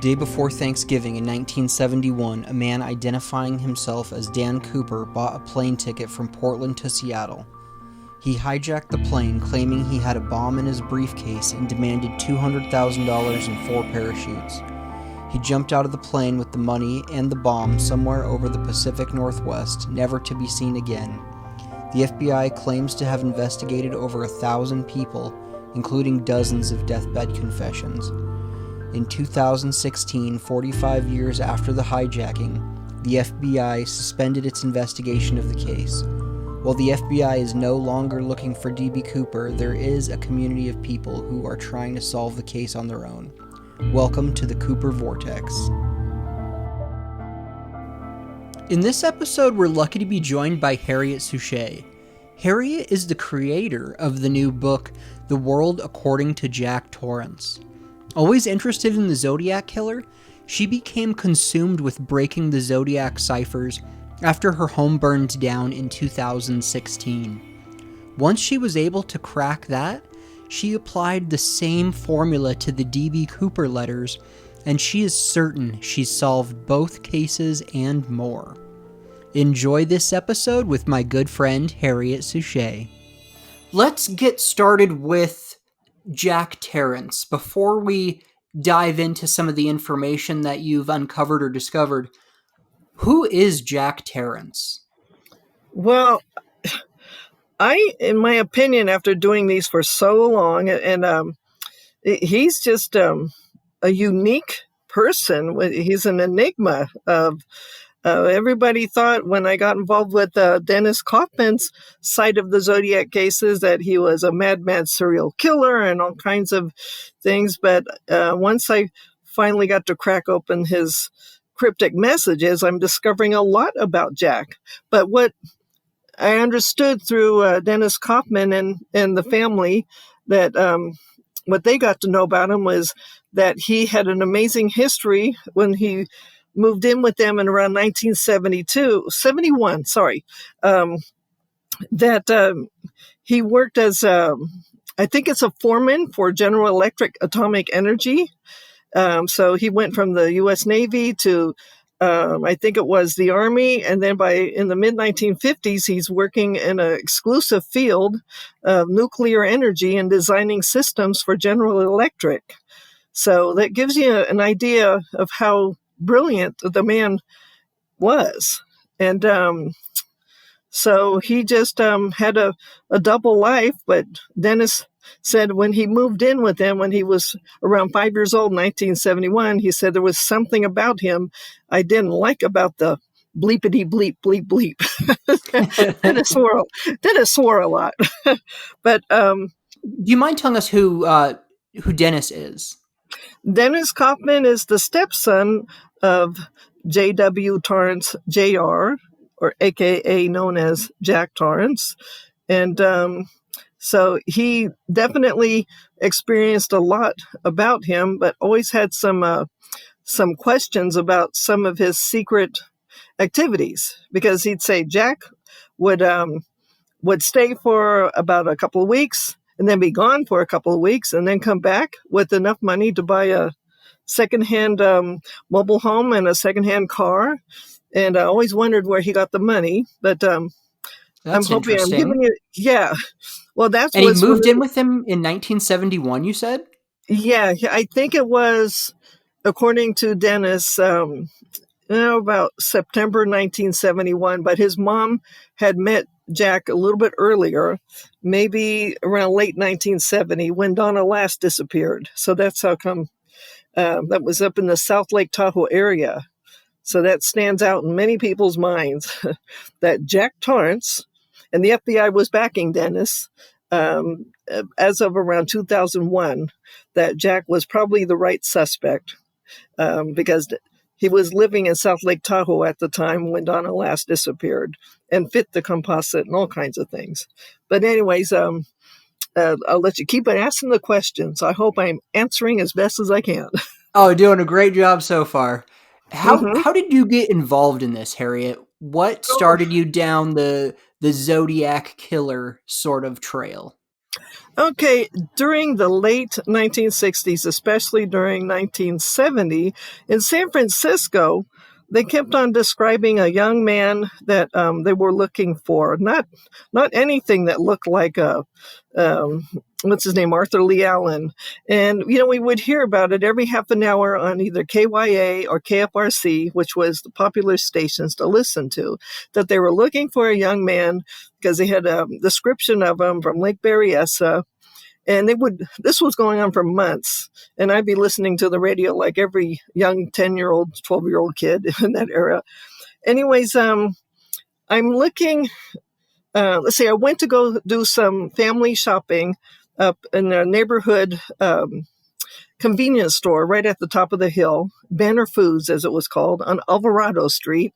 day before Thanksgiving in 1971, a man identifying himself as Dan Cooper bought a plane ticket from Portland to Seattle. He hijacked the plane, claiming he had a bomb in his briefcase, and demanded $200,000 and 4 parachutes. He jumped out of the plane with the money and the bomb somewhere over the Pacific Northwest, never to be seen again. The FBI claims to have investigated over 1,000 people, including dozens of deathbed confessions. In 2016, 45 years after the hijacking, the FBI suspended its investigation of the case. While the FBI is no longer looking for D.B. Cooper, there is a community of people who are trying to solve the case on their own. Welcome to the Cooper Vortex. In this episode, we're lucky to be joined by Harriette Suchet. Harriette is the creator of the new book, The World According to Jack Tarrance. Always interested in the Zodiac Killer, she became consumed with breaking the Zodiac ciphers after her home burned down in 2016. Once she was able to crack that, she applied the same formula to the D.B. Cooper letters, and she is certain she's solved both cases and more. Enjoy this episode with my good friend Harriette Suchet. Let's get started with Jack Tarrance. Before we dive into some of the information that you've uncovered or discovered, who is Jack Tarrance? Well, in my opinion, after doing these for so long, and he's just a unique person. He's an enigma. Everybody thought when I got involved with Dennis Kaufman's side of the Zodiac cases that he was a madman serial killer and all kinds of things. But once I finally got to crack open his cryptic messages, I'm discovering a lot about Jack. But what I understood through Dennis Kaufman and the family, that what they got to know about him was that he had an amazing history when he moved in with them in around 1971, that he worked as, I think it's a foreman for General Electric Atomic Energy. So he went from the U.S. Navy to, I think it was the Army. And then in the mid-1950s, he's working in an exclusive field of nuclear energy and designing systems for General Electric. So that gives you an idea of how brilliant the man was. And so he just had a double life. But Dennis said when he moved in with them, when he was around 5 years old, 1971, he said there was something about him I didn't like about the bleepity bleep bleep bleep. Dennis swore a lot. But do you mind telling us who Dennis is? Dennis Kaufman is the stepson of J.W. Tarrance Jr., or AKA known as Jack Tarrance. And so he definitely experienced a lot about him, but always had some questions about some of his secret activities, because he'd say Jack would stay for about a couple of weeks and then be gone for a couple of weeks and then come back with enough money to buy a secondhand mobile home and a secondhand car. And I always wondered where he got the money, but That's I'm hoping I'm giving you, yeah. Well, that's and he moved in with him in 1971, you said? Yeah, I think it was, according to Dennis, about September 1971. But his mom had met Jack a little bit earlier, maybe around late 1970, when Donna last disappeared. So that's how come that was up in the South Lake Tahoe area. So that stands out in many people's minds that Jack Tarrance, and the FBI was backing Dennis as of around 2001, that Jack was probably the right suspect because he was living in South Lake Tahoe at the time when Donna last disappeared and fit the composite and all kinds of things. But anyways, I'll let you keep asking the questions. I hope I'm answering as best as I can. Oh, doing a great job so far. How did you get involved in this, Harriette? What started you down the Zodiac Killer sort of trail? Okay, during the late 1960s, especially during 1970, in San Francisco, they kept on describing a young man that they were looking for. Not anything that looked like a what's his name, Arthur Lee Allen. And we would hear about it every half an hour on either KYA or KFRC, which was the popular stations to listen to, that they were looking for a young man because they had a description of him from Lake Berryessa. And this was going on for months. And I'd be listening to the radio like every young 10-year-old, 12-year-old kid in that era. Anyways, I'm looking, let's see, I went to go do some family shopping up in a neighborhood convenience store right at the top of the hill, Banner Foods, as it was called, on Alvarado Street.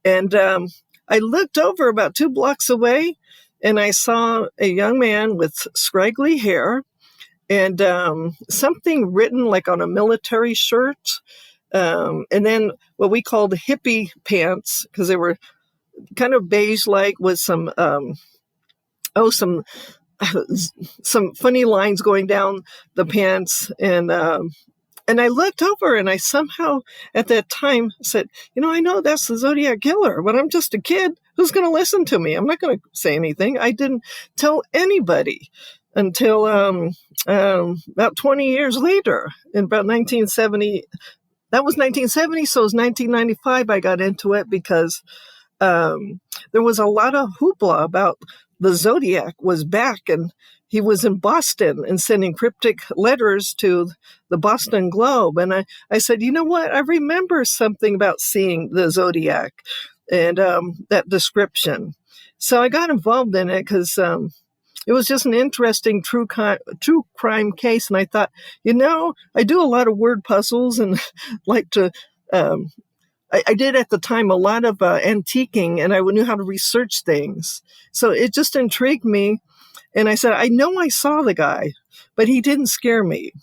And I looked over about 2 blocks away, and I saw a young man with scraggly hair and something written like on a military shirt. And then what we called hippie pants, because they were kind of beige-like with some some funny lines going down the pants. And I looked over and I somehow at that time said, I know that's the Zodiac Killer, but I'm just a kid. Who's going to listen to me? I'm not going to say anything. I didn't tell anybody until about 20 years later, in about 1970. That was 1970, so it was 1995 I got into it because there was a lot of hoopla about the Zodiac was back, and he was in Boston and sending cryptic letters to the Boston Globe. And I said, you know what? I remember something about seeing the Zodiac and that description. So I got involved in it because it was just an interesting true crime case. And I thought, I do a lot of word puzzles and like to... I did at the time a lot of antiquing, and I knew how to research things. So it just intrigued me. And I said, I know I saw the guy, but he didn't scare me.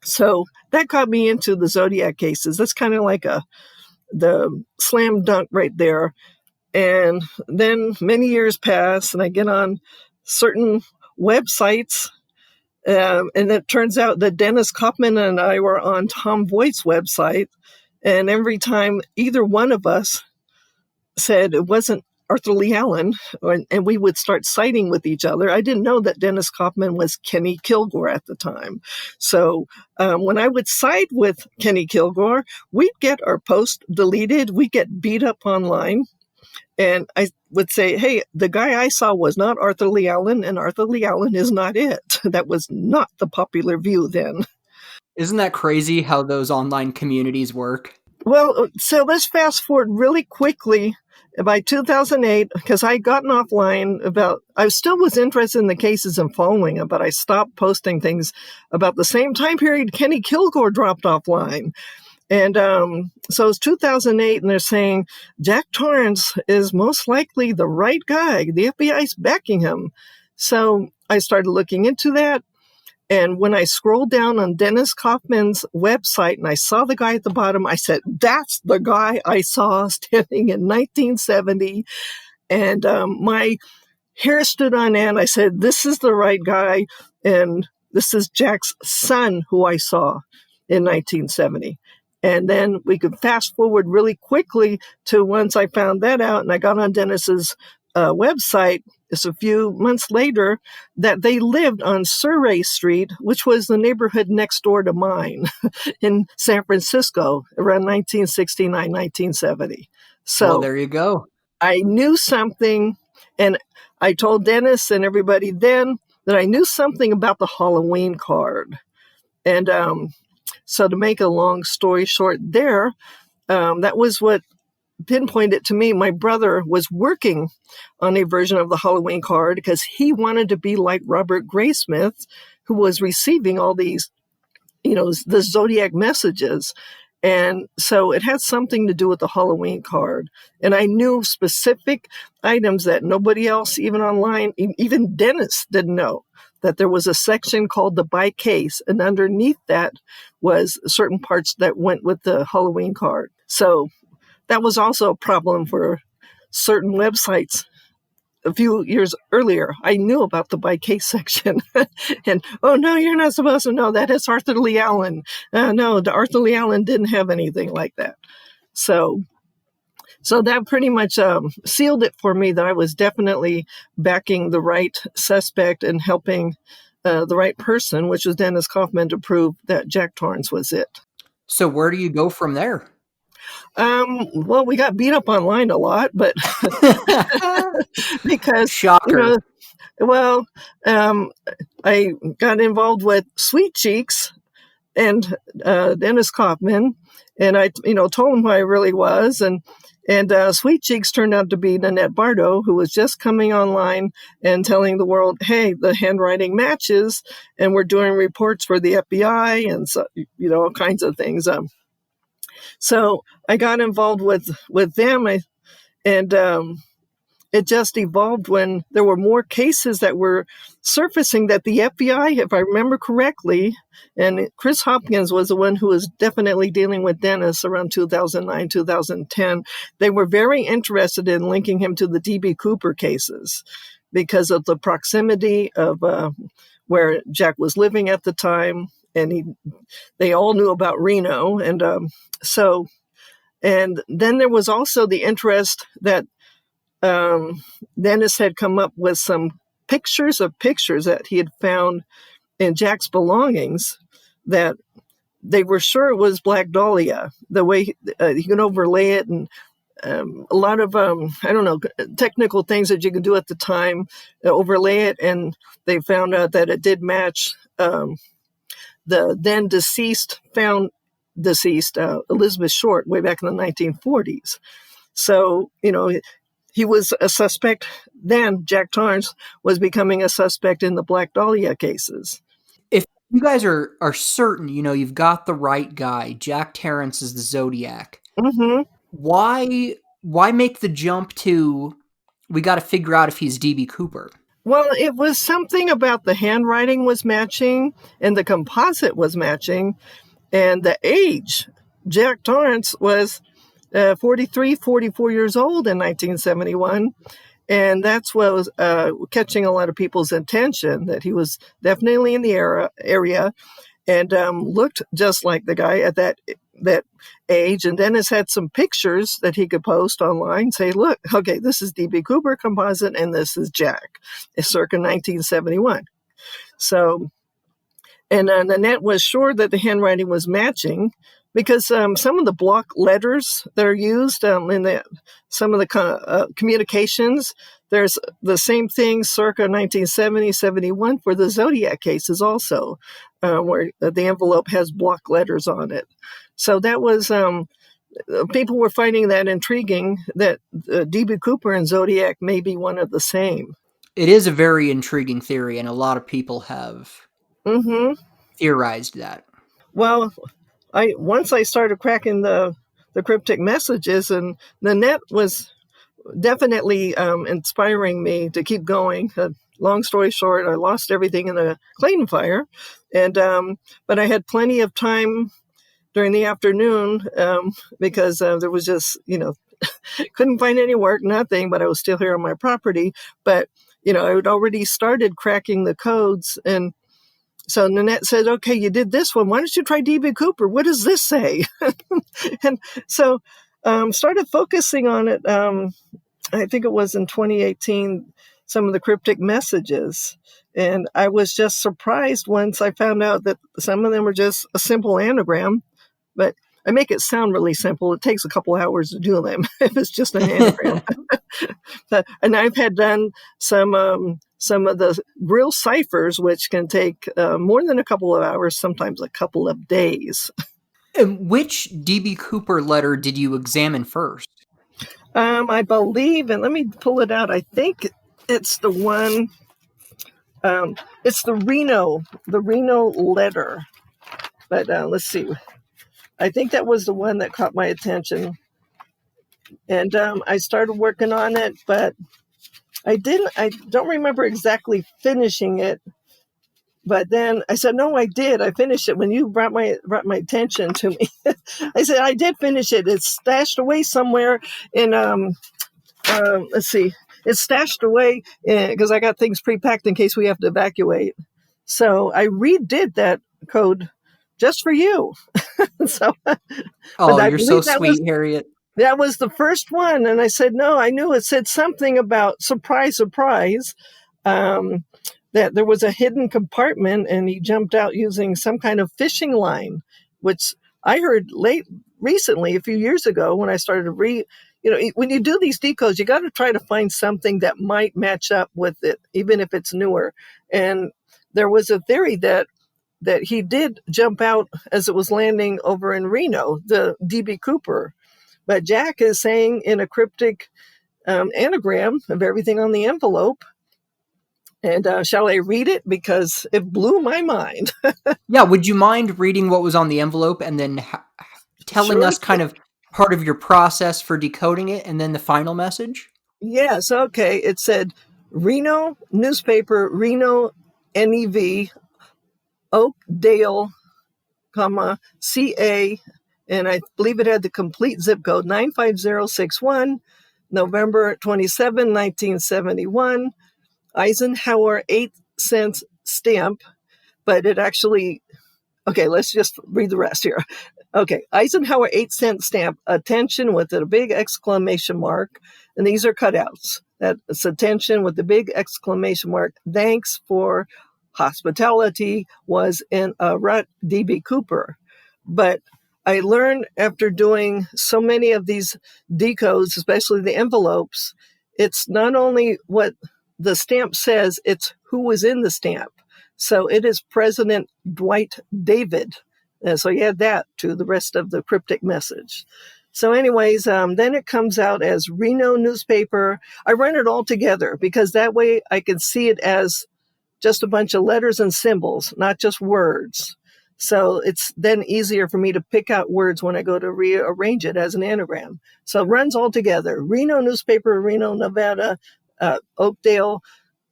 So that got me into the Zodiac cases. That's kind of like the slam dunk right there. And then many years pass, and I get on certain websites. And it turns out that Dennis Kaufman and I were on Tom Voigt's website. And every time either one of us said it wasn't Arthur Lee Allen, and we would start siding with each other. I didn't know that Dennis Kaufman was Kenny Kilgore at the time. So when I would side with Kenny Kilgore, we'd get our post deleted. We'd get beat up online. And I would say, hey, the guy I saw was not Arthur Lee Allen, and Arthur Lee Allen is not it. That was not the popular view then. Isn't that crazy how those online communities work? Well, so let's fast forward really quickly. By 2008, because I'd gotten offline I still was interested in the cases and following them, but I stopped posting things about the same time period Kenny Kilgore dropped offline. And so it was 2008, and they're saying Jack Tarrance is most likely the right guy. The FBI's backing him. So I started looking into that. And when I scrolled down on Dennis Kaufman's website and I saw the guy at the bottom, I said, that's the guy I saw standing in 1970. And my hair stood on end. I said, this is the right guy. And this is Jack's son who I saw in 1970. And then we could fast forward really quickly to once I found that out and I got on Dennis's website. It's a few months later that they lived on Surrey Street, which was the neighborhood next door to mine in San Francisco around 1969, 1970. So well, there you go. I knew something, and I told Dennis and everybody then that I knew something about the Halloween card. And so to make a long story short there, that was what pinpointed to me. My brother was working on a version of the Halloween card because he wanted to be like Robert Graysmith, who was receiving all these, the Zodiac messages. And so it had something to do with the Halloween card. And I knew specific items that nobody else, even online, even Dennis didn't know, that there was a section called the by case. And underneath that was certain parts that went with the Halloween card. So that was also a problem for certain websites a few years earlier, I knew about the by case section. And, oh, no, you're not supposed to know that. It's Arthur Lee Allen. No, the Arthur Lee Allen didn't have anything like that. So that pretty much sealed it for me that I was definitely backing the right suspect and helping the right person, which was Dennis Kaufman, to prove that Jack Tarrance was it. So where do you go from there? Well, we got beat up online a lot, but because, Shocker. I got involved with Sweet Cheeks and Dennis Kaufman, and I, told him who I really was, and Sweet Cheeks turned out to be Nanette Bardo, who was just coming online and telling the world, hey, the handwriting matches, and we're doing reports for the FBI and so, all kinds of things. So I got involved with them, and it just evolved when there were more cases that were surfacing that the FBI, if I remember correctly, and Chris Hopkins was the one who was definitely dealing with Dennis around 2009, 2010. They were very interested in linking him to the D.B. Cooper cases because of the proximity of where Jack was living at the time. And they all knew about Reno. And and then there was also the interest that Dennis had come up with some pictures that he had found in Jack's belongings that they were sure it was Black Dahlia, the way he could overlay it, and a lot of, technical things that you could do at the time, overlay it, and they found out that it did match the then deceased Elizabeth Short way back in the 1940s. So, he was a suspect then. Jack Tarrance was becoming a suspect in the Black Dahlia cases. If you guys are certain, you've got the right guy, Jack Tarrance is the Zodiac, Mm-hmm. why make the jump to, we got to figure out if he's D.B. Cooper? Well, it was something about the handwriting was matching and the composite was matching and the age. Jack Tarrance was 43, 44 years old in 1971. And that's what was catching a lot of people's attention, that he was definitely in the area and looked just like the guy at that age. And Dennis had some pictures that he could post online, say, look, okay, this is D.B. Cooper composite and this is Jack. It's circa 1971. So, and Nanette was sure that the handwriting was matching because some of the block letters that are used in some of the communications, there's the same thing circa 1970, 71 for the Zodiac cases also, where the envelope has block letters on it. So that was, people were finding that intriguing, that D.B. Cooper and Zodiac may be one of the same. It is a very intriguing theory, and a lot of people have theorized that. Well, once I started cracking the cryptic messages, and Nanette was definitely inspiring me to keep going. Long story short, I lost everything in the Clayton fire, and but I had plenty of time during the afternoon because there was just, couldn't find any work, nothing, but I was still here on my property. But, I had already started cracking the codes. And so Nanette said, okay, you did this one. Why don't you try D.B. Cooper? What does this say? And so started focusing on it. I think it was in 2018, some of the cryptic messages. And I was just surprised once I found out that some of them were just a simple anagram. But I make it sound really simple. It takes a couple hours to do them if it's just an anagram. And I've had done some of the real ciphers, which can take more than a couple of hours, sometimes a couple of days. And which D.B. Cooper letter did you examine first? I believe, and let me pull it out. I think it's the one. It's the Reno letter. But let's see. I think that was the one that caught my attention. And I started working on it, but I don't remember exactly finishing it. But then I said, no, I did. I finished it when you brought my attention to me. I said, I did finish it. It's stashed away somewhere in, let's see. It's stashed away because I got things pre-packed in case we have to evacuate. So I redid that code just for you. So, but Oh, I you're so believe that was sweet, Harriet. the first one. And I said, no, I knew it said something about surprise, surprise, um, that there was a hidden compartment and he jumped out using some kind of fishing line, which I heard recently, a few years ago, when I started to when you do these decodes, you got to try to find something that might match up with it, even if it's newer. And there was a theory that he did jump out as it was landing over in Reno, the DB Cooper. But Jack is saying in a cryptic anagram of everything on the envelope. And shall I read it? Because it blew my mind. Yeah, would you mind reading what was on the envelope and then telling Surely. us kind of part of your process for decoding it and then the final message? Yes, okay. It said Reno newspaper, Reno NEV, Oakdale, comma, CA, and I believe it had the complete zip code 95061, November 27, 1971, Eisenhower 8-cent stamp, but it actually, okay, let's just read the rest here. Okay, Eisenhower 8-cent stamp, attention with a big exclamation mark. And these are cutouts. That's attention with the big exclamation mark. Thanks for hospitality was in a rut DB Cooper. But I learned after doing so many of these decodes, especially the envelopes, it's not only what the stamp says, it's who was in the stamp. So it is President Dwight David. So you add that to the rest of the cryptic message. So anyways, then it comes out as Reno newspaper. I run it all together because that way I can see it as just a bunch of letters and symbols, not just words. So it's then easier for me to pick out words when I go to rearrange it as an anagram. So it runs all together. Reno newspaper, Reno, Nevada, Oakdale,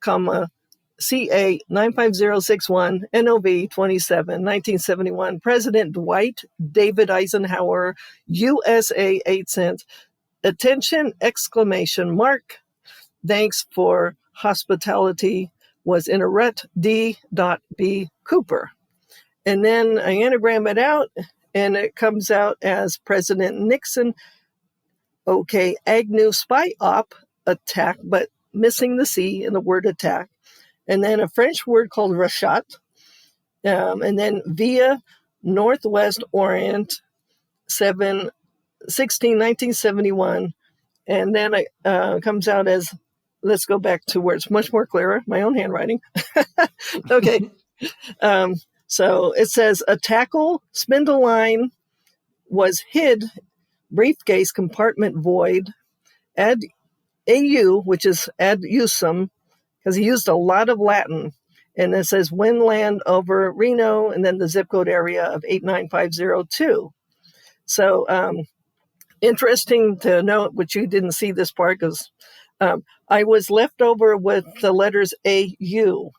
comma, CA 95061, NOV 27, 1971, President Dwight David Eisenhower, USA 8 cents, attention, exclamation mark, thanks for hospitality was in a rut D.B. Cooper. And then I anagram it out and it comes out as President Nixon, okay, Agnew spy op attack, but missing the C in the word attack. And then a French word called rachat, and then via Northwest Orient 1971. And then it comes out as, let's go back to where it's much more clearer, my own handwriting. Okay. So it says a tackle spindle line was hid, briefcase compartment void, ad AU, which is ad usum, because he used a lot of Latin. And it says wind land over Reno, and then the zip code area of 89502. So interesting to note, which you didn't see this part because I was left over with the letters AU.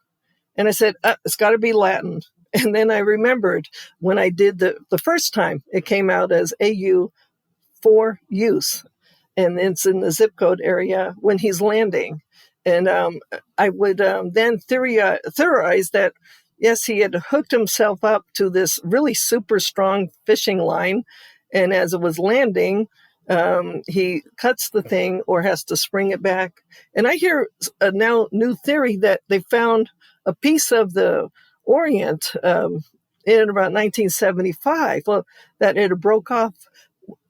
And I said, it's got to be Latin. And then I remembered when I did the first time, it came out as AU for use. And it's in the zip code area when he's landing. And I would then theorize that, yes, he had hooked himself up to this really super strong fishing line. And as it was landing, he cuts the thing or has to spring it back. And I hear a now new theory that they found a piece of the Orient in about 1975, that it broke off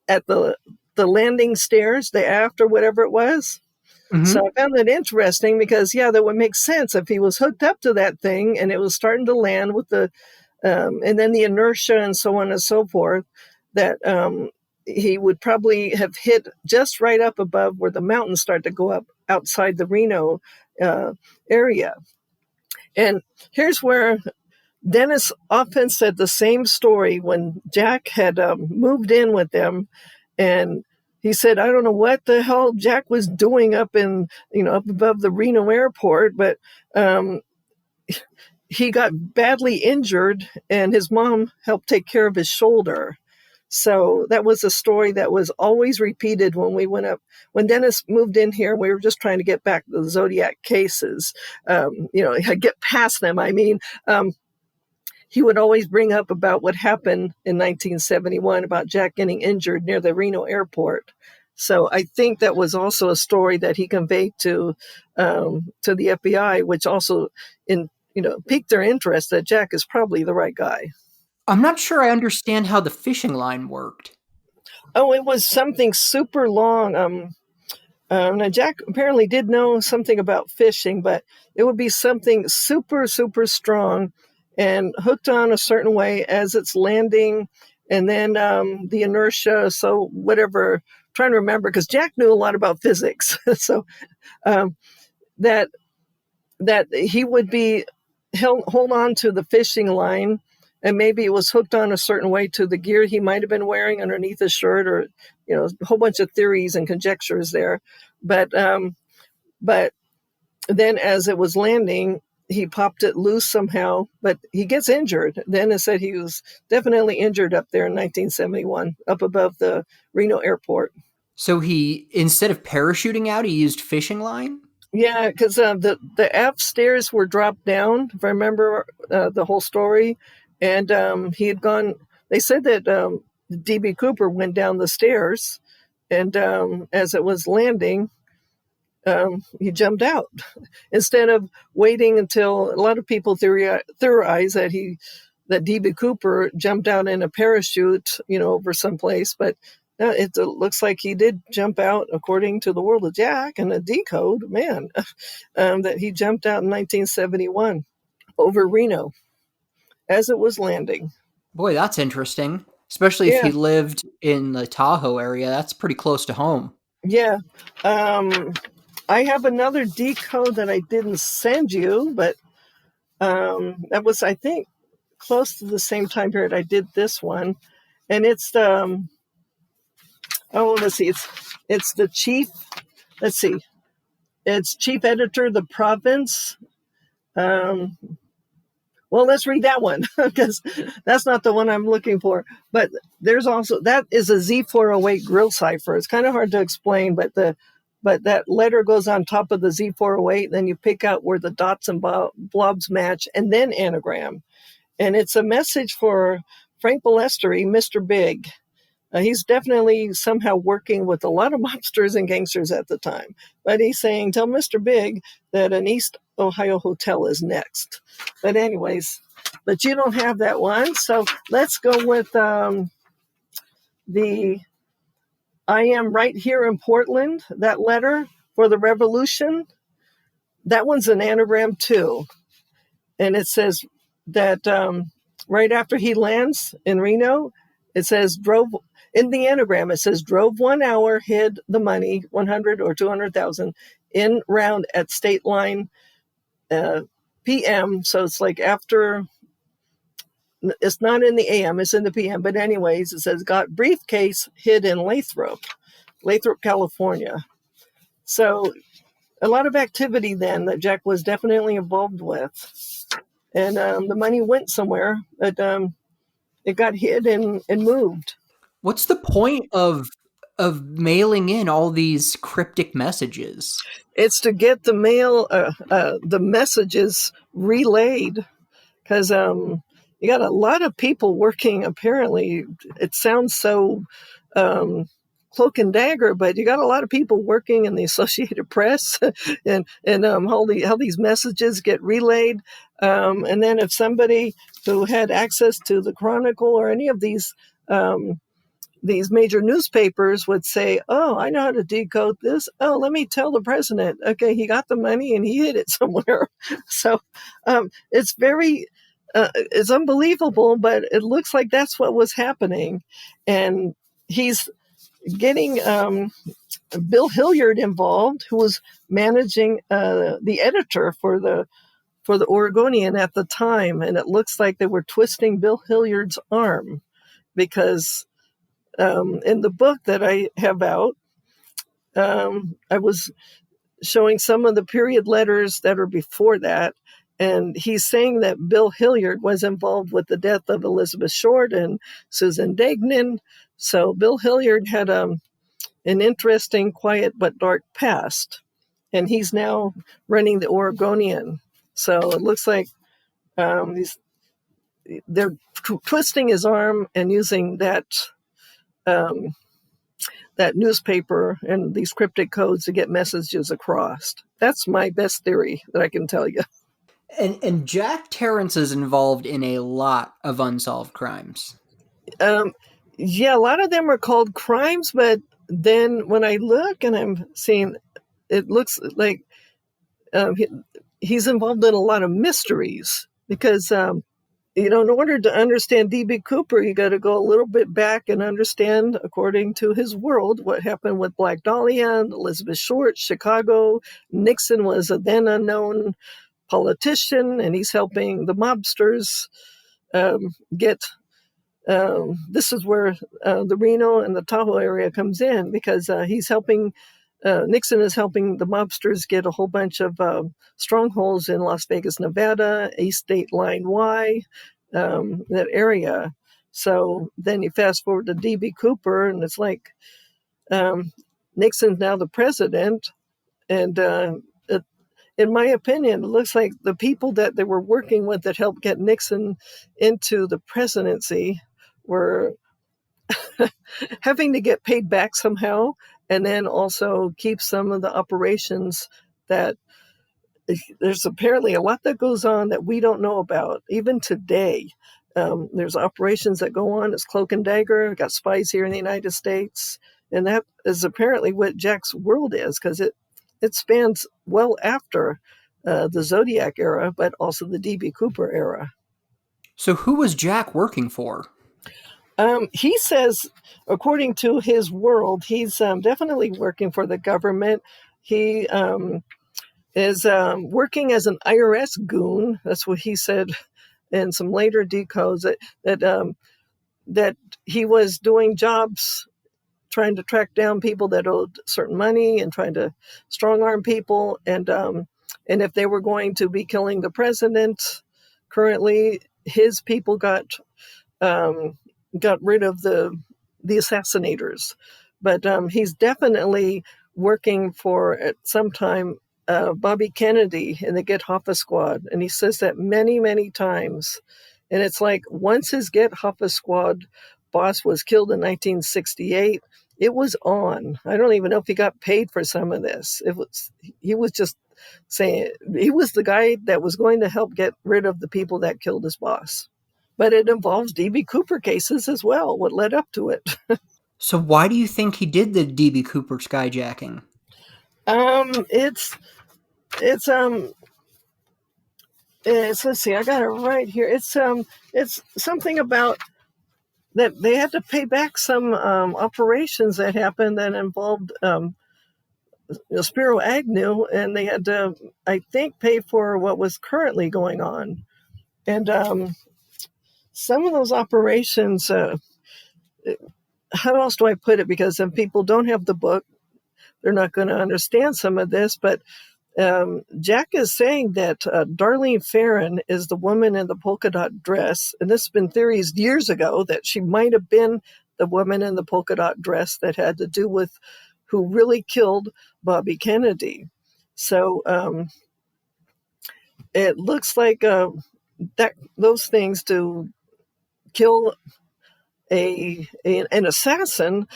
at the landing stairs, the aft or whatever it was. Mm-hmm. So I found that interesting because, yeah, that would make sense if he was hooked up to that thing and it was starting to land with the, and then the inertia and so on and so forth, that he would probably have hit just right up above where the mountains start to go up outside the Reno area. And here's where Dennis often said the same story when Jack had moved in with them, and he said, I don't know what the hell Jack was doing up above the Reno airport, but he got badly injured and his mom helped take care of his shoulder. So that was a story that was always repeated when we went up. When Dennis moved in here, we were just trying to get back to the Zodiac cases, get past them. I mean, he would always bring up about what happened in 1971 about Jack getting injured near the Reno airport. So I think that was also a story that he conveyed to the FBI, which also piqued their interest that Jack is probably the right guy. I'm not sure I understand how the fishing line worked. Oh, it was something super long. Now Jack apparently did know something about fishing, but it would be something super, super strong and hooked on a certain way as it's landing, and then the inertia. So whatever, trying to remember, because Jack knew a lot about physics. So um, that he would be hold on to the fishing line, and maybe it was hooked on a certain way to the gear he might have been wearing underneath his shirt, or a whole bunch of theories and conjectures there. But then as it was landing, he popped it loose somehow, but he gets injured. Then it said he was definitely injured up there in 1971, up above the Reno airport. So he, instead of parachuting out, he used fishing line? Yeah, because the aft stairs were dropped down, if I remember the whole story. And he had gone, they said that D.B. Cooper went down the stairs, and as it was landing, he jumped out instead of waiting until a lot of people theorize that D.B. Cooper jumped out in a parachute, over someplace, but it looks like he did jump out, according to the World of Jack and the decode, man, that he jumped out in 1971 over Reno as it was landing. Boy, that's interesting. Especially if Yeah, he lived in the Tahoe area. That's pretty close to home. yeah. I have another decode that I didn't send you, but that was, I think, close to the same time period I did this one. And it's let's see, it's the chief, let's see, it's chief editor of the province. Um, well, let's read that one because that's not the one I'm looking for. But there's also, that is a Z408 grill cipher. It's kind of hard to explain, but that letter goes on top of the Z408. Then you pick out where the dots and blobs match, and then anagram. And it's a message for Frank Ballestery, Mr. Big. He's definitely somehow working with a lot of mobsters and gangsters at the time. But he's saying, tell Mr. Big that an East Ohio hotel is next. But anyways, but you don't have that one. So let's go with the I am right here in Portland, that letter for the revolution. That one's an anagram too. And it says that right after he lands in Reno, it says drove in the anagram. It says drove 1 hour, hid the money, 100 or 200,000 in round at state line PM. So it's like after. It's not in the AM. It's in the PM. But anyways, it says got briefcase hid in Lathrop, California. So a lot of activity then that Jack was definitely involved with. And the money went somewhere, but it got hid and moved. What's the point of mailing in all these cryptic messages? It's to get the messages relayed, because you got a lot of people working. Apparently, it sounds so cloak and dagger, but you got a lot of people working in the Associated Press, and how these messages get relayed. And then if somebody who had access to the Chronicle or any of these major newspapers would say, oh, I know how to decode this. Oh, let me tell the president. Okay, he got the money and he hid it somewhere. So it's it's unbelievable, but it looks like that's what was happening. And he's getting Bill Hilliard involved, who was managing the editor for the Oregonian at the time. And it looks like they were twisting Bill Hilliard's arm, because in the book that I have out, I was showing some of the period letters that are before that, And he's saying that Bill Hilliard was involved with the death of Elizabeth Short and Susan Degnan. So Bill Hilliard had an interesting, quiet, but dark past. And he's now running the Oregonian. So it looks like they're twisting his arm and using um, that newspaper and these cryptic codes to get messages across. That's my best theory that I can tell you. And Jack Tarrance is involved in a lot of unsolved crimes. Yeah, a lot of them are called crimes, but then when I look and I'm seeing, it looks like he's involved in a lot of mysteries because, in order to understand D.B. Cooper, you got to go a little bit back and understand, according to his world, what happened with Black Dahlia and Elizabeth Short, Chicago. Nixon was a then unknown politician, and he's helping the mobsters get. This is where the Reno and the Tahoe area comes in because he's helping. Nixon is helping the mobsters get a whole bunch of strongholds in Las Vegas, Nevada, East State Line Y, that area. So then you fast forward to D.B. Cooper, and it's like Nixon's now the president, and in my opinion, it looks like the people that they were working with that helped get Nixon into the presidency were having to get paid back somehow, and then also keep some of the operations that there's apparently a lot that goes on that we don't know about, even today. There's operations that go on as Cloak and Dagger, got spies here in the United States, and that is apparently what Jack's world is, because it spans well after the Zodiac era, but also the D.B. Cooper era. So who was Jack working for? He says, according to his world, he's definitely working for the government. He is working as an IRS goon. That's what he said in some later decodes, that he was doing jobs trying to track down people that owed certain money and trying to strong arm people. And if they were going to be killing the president, currently his people got rid of the assassinators. But he's definitely working for, at some time, Bobby Kennedy in the Get Hoffa squad. And he says that many, many times. And it's like once his Get Hoffa squad boss was killed in 1968, it was on. I don't even know if he got paid for some of this. He was just saying he was the guy that was going to help get rid of the people that killed his boss. But it involves D.B. Cooper cases as well, what led up to it. So why do you think he did the D.B. Cooper skyjacking? It's let's see, I got it right here. It's something about that they had to pay back some operations that happened that involved Spiro Agnew, and they had to, I think, pay for what was currently going on. And some of those operations, how else do I put it? Because if people don't have the book, they're not going to understand some of this. But Jack is saying that Darlene Ferrin is the woman in the polka dot dress. And this has been theories years ago that she might have been the woman in the polka dot dress that had to do with who really killed Bobby Kennedy. So it looks like that those things to kill an assassin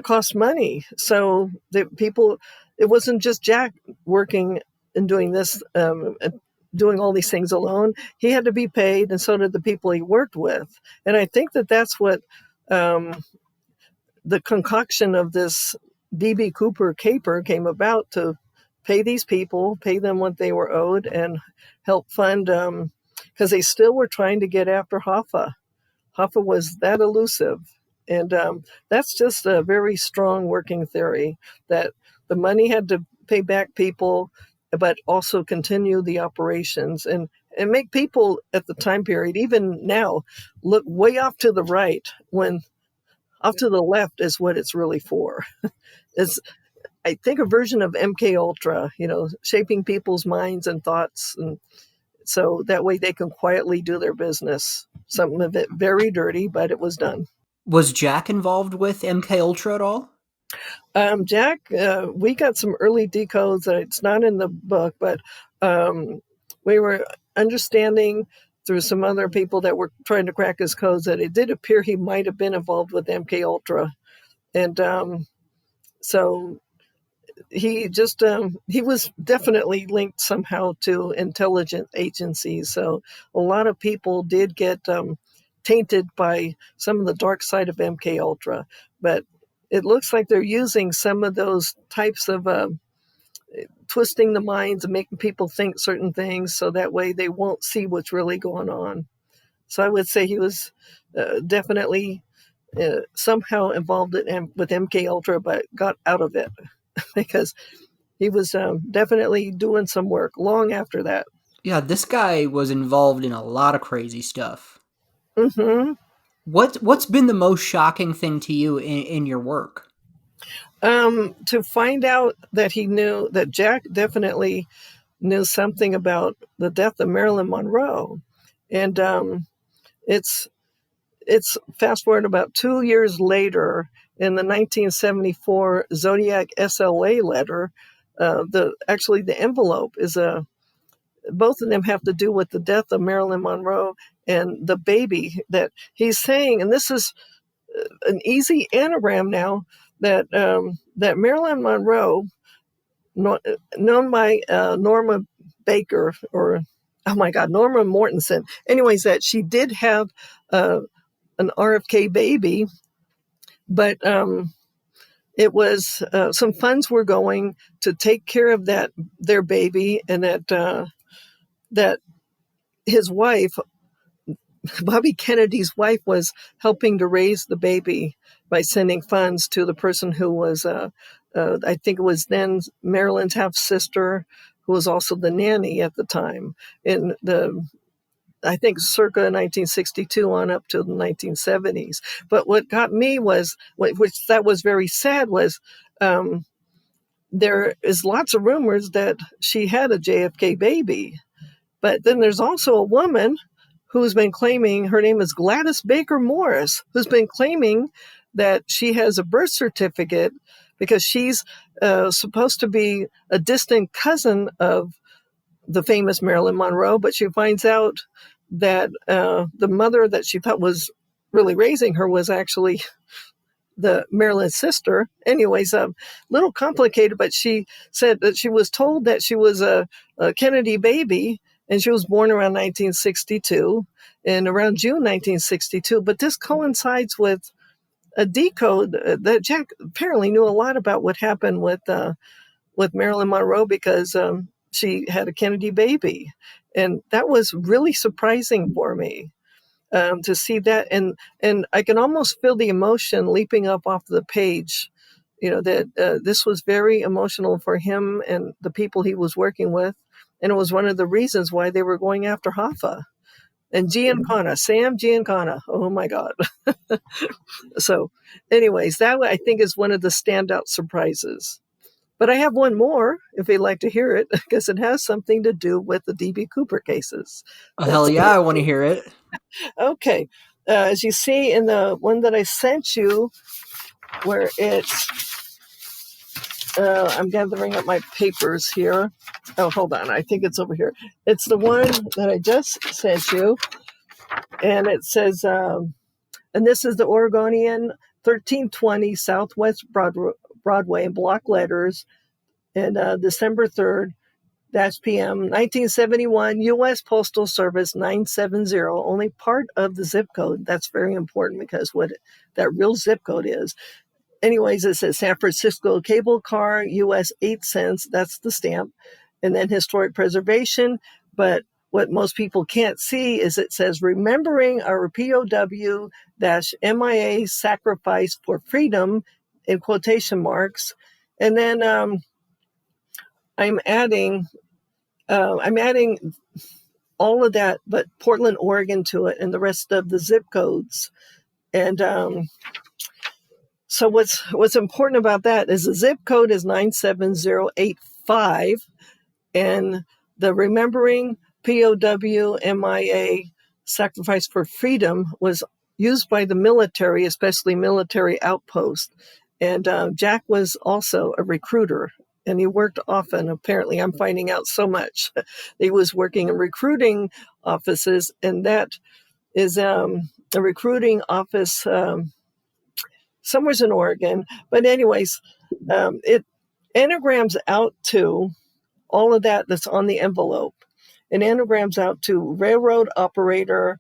cost money. So the people, it wasn't just Jack working and doing this, doing all these things alone. He had to be paid, and so did the people he worked with. And I think that that's what the concoction of this D.B. Cooper caper came about, to pay these people, pay them what they were owed, and help fund, because they still were trying to get after Hoffa. Hoffa was that elusive. And that's just a very strong working theory, that the money had to pay back people, but also continue the operations and make people at the time period, even now, look way off to the right when off to the left is what it's really for. It's, I think, a version of MK Ultra, shaping people's minds and thoughts. And so that way they can quietly do their business. Some of it very dirty, but it was done. Was Jack involved with MK Ultra at all? Jack, we got some early decodes. It's not in the book, but we were understanding through some other people that were trying to crack his codes that it did appear he might have been involved with MK Ultra, and so he just he was definitely linked somehow to intelligence agencies. So a lot of people did get tainted by some of the dark side of MK Ultra, but it looks like they're using some of those types of twisting the minds and making people think certain things so that way they won't see what's really going on. So I would say he was definitely somehow involved with MK Ultra, but got out of it because he was definitely doing some work long after that. Yeah, this guy was involved in a lot of crazy stuff. Mm-hmm. What's been the most shocking thing to you in your work? To find out that he knew that Jack definitely knew something about the death of Marilyn Monroe, and it's fast forward about 2 years later in the 1974 Zodiac SLA letter. The envelope is both of them have to do with the death of Marilyn Monroe and the baby that he's saying, and this is an easy anagram now that that Marilyn Monroe, known by Norma Baker or oh my God, Norma Mortensen. Anyways, that she did have an RFK baby, but it was some funds were going to take care of their baby, and that his wife, Bobby Kennedy's wife, was helping to raise the baby by sending funds to the person who was, I think it was then Marilyn's half sister, who was also the nanny at the time in I think circa 1962 on up to the 1970s. But what got me was, which that was very sad, was there is lots of rumors that she had a JFK baby. But then there's also a woman who's been claiming, her name is Gladys Baker Morris, who's been claiming that she has a birth certificate because she's supposed to be a distant cousin of the famous Marilyn Monroe, but she finds out that the mother that she thought was really raising her was actually the Marilyn's sister. Anyways, a little complicated, but she said that she was told that she was a Kennedy baby, and she was born around 1962 and around June 1962. But this coincides with a decode that Jack apparently knew a lot about what happened with Marilyn Monroe because she had a Kennedy baby. And that was really surprising for me to see that. And I can almost feel the emotion leaping up off the page, that this was very emotional for him and the people he was working with. And it was one of the reasons why they were going after Hoffa. And Giancana, Sam Giancana. Oh, my God. So anyways, that I think is one of the standout surprises. But I have one more, if you'd like to hear it, because it has something to do with the D.B. Cooper cases. Oh, hell yeah, I want to hear it. Okay. As you see in the one that I sent you, where it's, I'm gathering up my papers here. Oh, hold on. I think it's over here. It's the one that I just sent you. And it says, and this is the Oregonian, 1320 Southwest Broadway in block letters, and December 3rd, PM, 1971, U.S. Postal Service 970, only part of the zip code. That's very important because what that real zip code is. Anyways, it says San Francisco cable car, U.S. 8 cents. That's the stamp. And then historic preservation. But what most people can't see is it says remembering our POW-MIA sacrifice for freedom in quotation marks. And then I'm adding all of that, but Portland, Oregon to it and the rest of the zip codes. And so what's important about that is the zip code is 97085, and the remembering POW, MIA, sacrifice for freedom, was used by the military, especially military outposts. And Jack was also a recruiter, and he worked often. Apparently, I'm finding out so much. He was working in recruiting offices, and that is a recruiting office somewhere in Oregon. But anyways, it anagrams out to all of that that's on the envelope. It anagrams out to railroad operator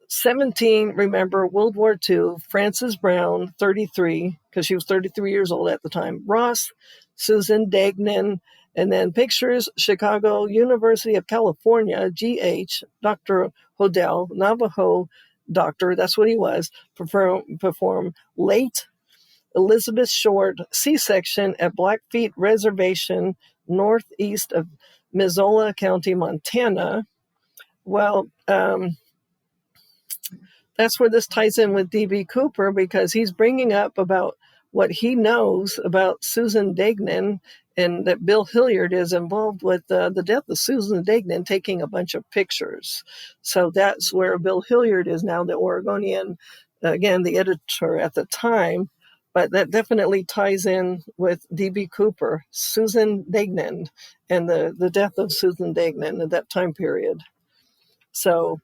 17, remember, World War II, Frances Brown, 33, because she was 33 years old at the time, Ross, Susan Dagnan, and then pictures, Chicago, University of California, GH, Dr. Hodel, Navajo doctor, that's what he was, perform late Elizabeth Short C-section at Blackfeet Reservation, northeast of Missoula County, Montana. Well, that's where this ties in with D.B. Cooper, because he's bringing up about what he knows about Susan Dagnan, and that Bill Hilliard is involved with the death of Susan Dagnan, taking a bunch of pictures. So that's where Bill Hilliard is now, the Oregonian, again, the editor at the time. But that definitely ties in with D.B. Cooper, Susan Dagnan, and the death of Susan Dagnan at that time period. So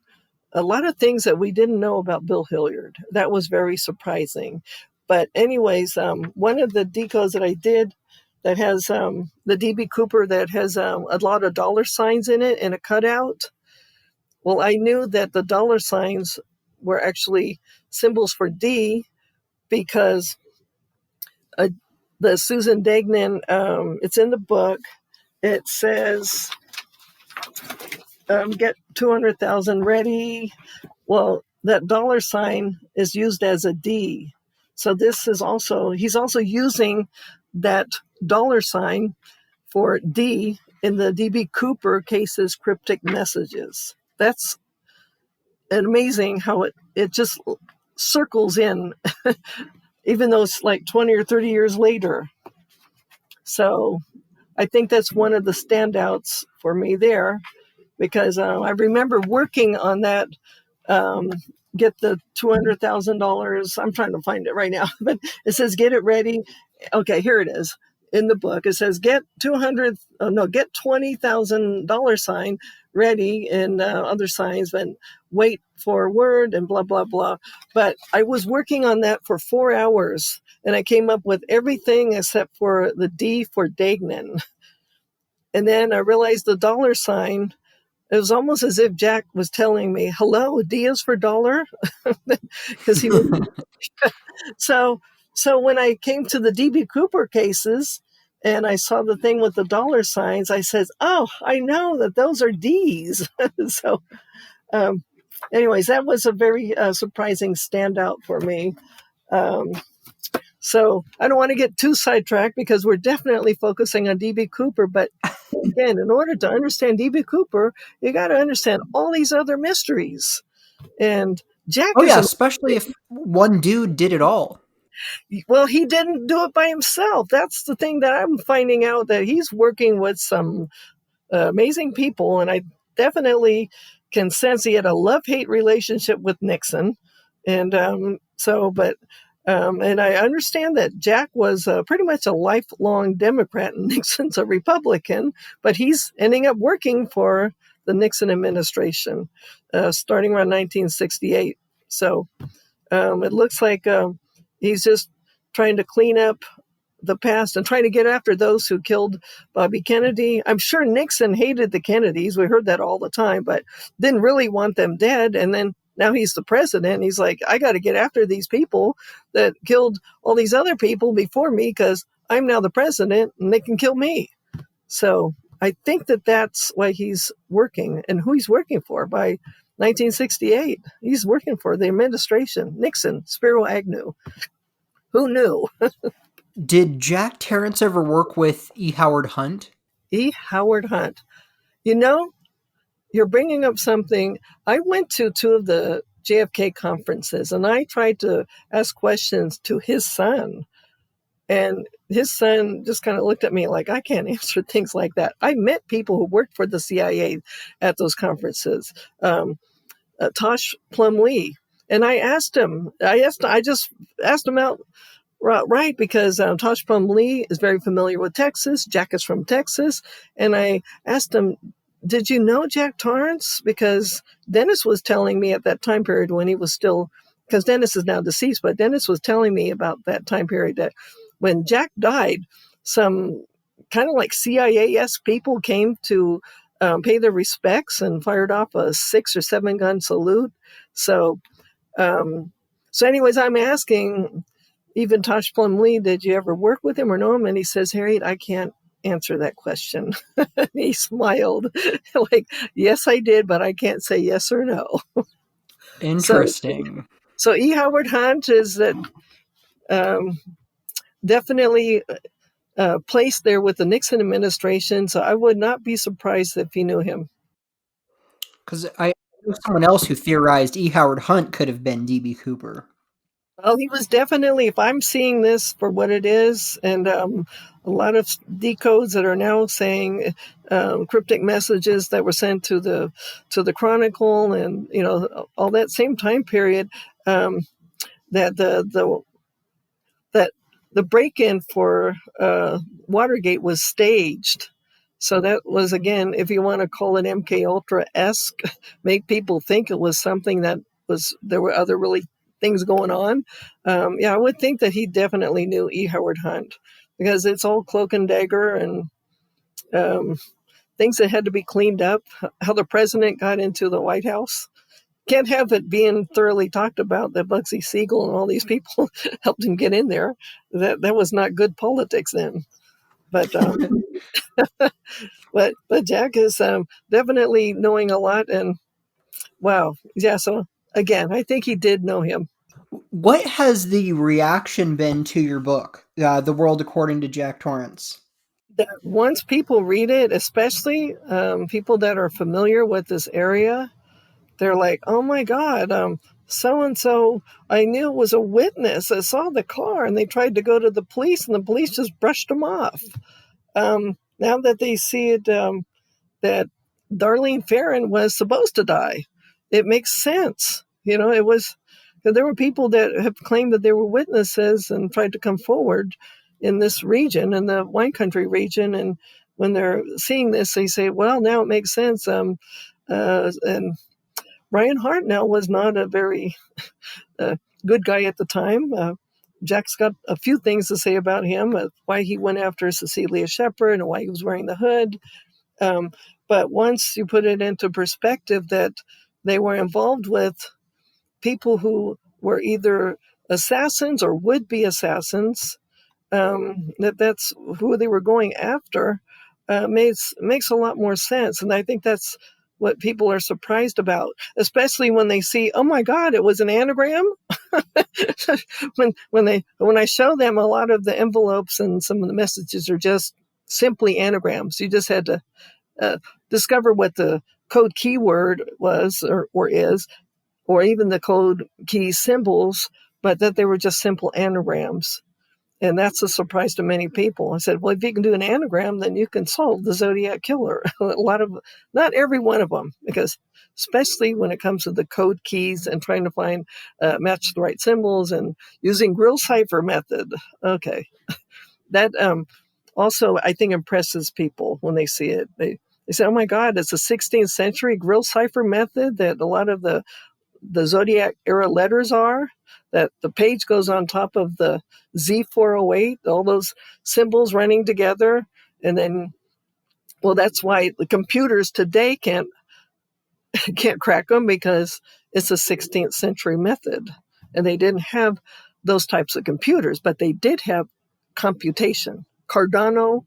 a lot of things that we didn't know about Bill Hilliard. That was very surprising. But anyways, one of the decos that I did that has the D.B. Cooper that has a lot of dollar signs in it and a cutout. Well, I knew that the dollar signs were actually symbols for D, because the Susan Dagnan, it's in the book. It says, get 200,000 ready. Well, that dollar sign is used as a D. So this is he's also using that dollar sign for D in the D.B. Cooper case's cryptic messages. That's amazing how it just circles in, even though it's like 20 or 30 years later. So I think that's one of the standouts for me there, because I remember working on that, get the $200,000. I'm trying to find it right now, but it says, get it ready. Okay, here it is in the book. It says, get $20,000 sign ready, and other signs, but wait for word and blah, blah, blah. But I was working on that for 4 hours, and I came up with everything except for the D for Dagnan. And then I realized the dollar sign, it was almost as if Jack was telling me, hello, D is for dollar. Because he was. So when I came to the D.B. Cooper cases and I saw the thing with the dollar signs, I said, oh, I know that those are D's. So anyways, that was a very surprising standout for me. So I don't want to get too sidetracked, because we're definitely focusing on D.B. Cooper. But again, in order to understand D.B. Cooper, you got to understand all these other mysteries. And Jack especially if one dude did it all. Well, he didn't do it by himself. That's the thing that I'm finding out, that he's working with some amazing people. And I definitely can sense he had a love-hate relationship with Nixon. And and I understand that Jack was pretty much a lifelong Democrat and Nixon's a Republican, but he's ending up working for the Nixon administration starting around 1968. So it looks like he's just trying to clean up the past and trying to get after those who killed Bobby Kennedy. I'm sure Nixon hated the Kennedys. We heard that all the time, but didn't really want them dead. And then now he's the president. He's like, I got to get after these people that killed all these other people before me, because I'm now the president and they can kill me. So I think that that's why he's working, and who he's working for. By 1968, he's working for the administration, Nixon, Spiro Agnew. Who knew? Did Jack Tarrance ever work with E. Howard Hunt? E. Howard Hunt. You know, you're bringing up something. I went to 2 of the JFK conferences, and I tried to ask questions to his son. And his son just kind of looked at me like, I can't answer things like that. I met people who worked for the CIA at those conferences. Tosh Plumlee. And I just asked him out right, because Tosh Plumlee is very familiar with Texas. Jack is from Texas. And I asked him, did you know Jack Tarrance? Because Dennis was telling me at that time period when he was still, because Dennis is now deceased, but Dennis was telling me about that time period that when Jack died, some kind of like CIA-esque people came to pay their respects and fired off a 6 or 7 gun salute. So, anyways, I'm asking even Tosh Plumlee, did you ever work with him or know him? And he says, Harriet, I can't answer that question. He smiled like, yes, I did, but I can't say yes or no. So, Interesting. so E. Howard Hunt is that definitely placed there with the Nixon administration. So I would not be surprised if he knew him. Because I know someone else who theorized E. Howard Hunt could have been D.B. Cooper. Well, he was definitely, if I'm seeing this for what it is, and a lot of decodes that are now saying cryptic messages that were sent to the Chronicle, and all that same time period, that the break-in for Watergate was staged. So that was, again, if you want to call it MK Ultra-esque, make people think it was something that there were other really things going on. I would think that he definitely knew E. Howard Hunt, because it's all cloak and dagger and things that had to be cleaned up. How the president got into the White House. Can't have it being thoroughly talked about that Bugsy Siegel and all these people helped him get in there. That was not good politics then. But but Jack is definitely knowing a lot, and wow, yeah. So again, I think he did know him. What has the reaction been to your book, The World According to Jack Torrance? That once people read it, especially people that are familiar with this area, they're like, "Oh my God, so and so I knew was a witness. I saw the car, and they tried to go to the police, and the police just brushed them off." Now that they see it, that Darlene Ferrin was supposed to die, it makes sense. It was, there were people that have claimed that they were witnesses and tried to come forward in this region, in the wine country region, and when they're seeing this, they say, "Well, now it makes sense." And Brian Hartnell was not a very good guy at the time. Jack's got a few things to say about him, why he went after Cecilia Shepard and why he was wearing the hood. But once you put it into perspective that they were involved with people who were either assassins or would-be assassins, that's who they were going after, makes a lot more sense. And I think that's what people are surprised about, especially when they see, oh my God, it was an anagram. when I show them a lot of the envelopes and some of the messages are just simply anagrams. You just had to discover what the code keyword was or is, or even the code key symbols, but that they were just simple anagrams. And that's a surprise to many people. I said, well, if you can do an anagram, then you can solve the Zodiac Killer. Not every one of them, because especially when it comes to the code keys and trying to find, match the right symbols and using Grill Cipher method. Okay. That also, I think, impresses people when they see it. They say, oh my God, it's a 16th century Grill Cipher method that a lot of the Zodiac era letters are, that the page goes on top of the Z408, all those symbols running together. And then, well, that's why the computers today can't crack them, because it's a 16th century method. And they didn't have those types of computers, but they did have computation. Cardano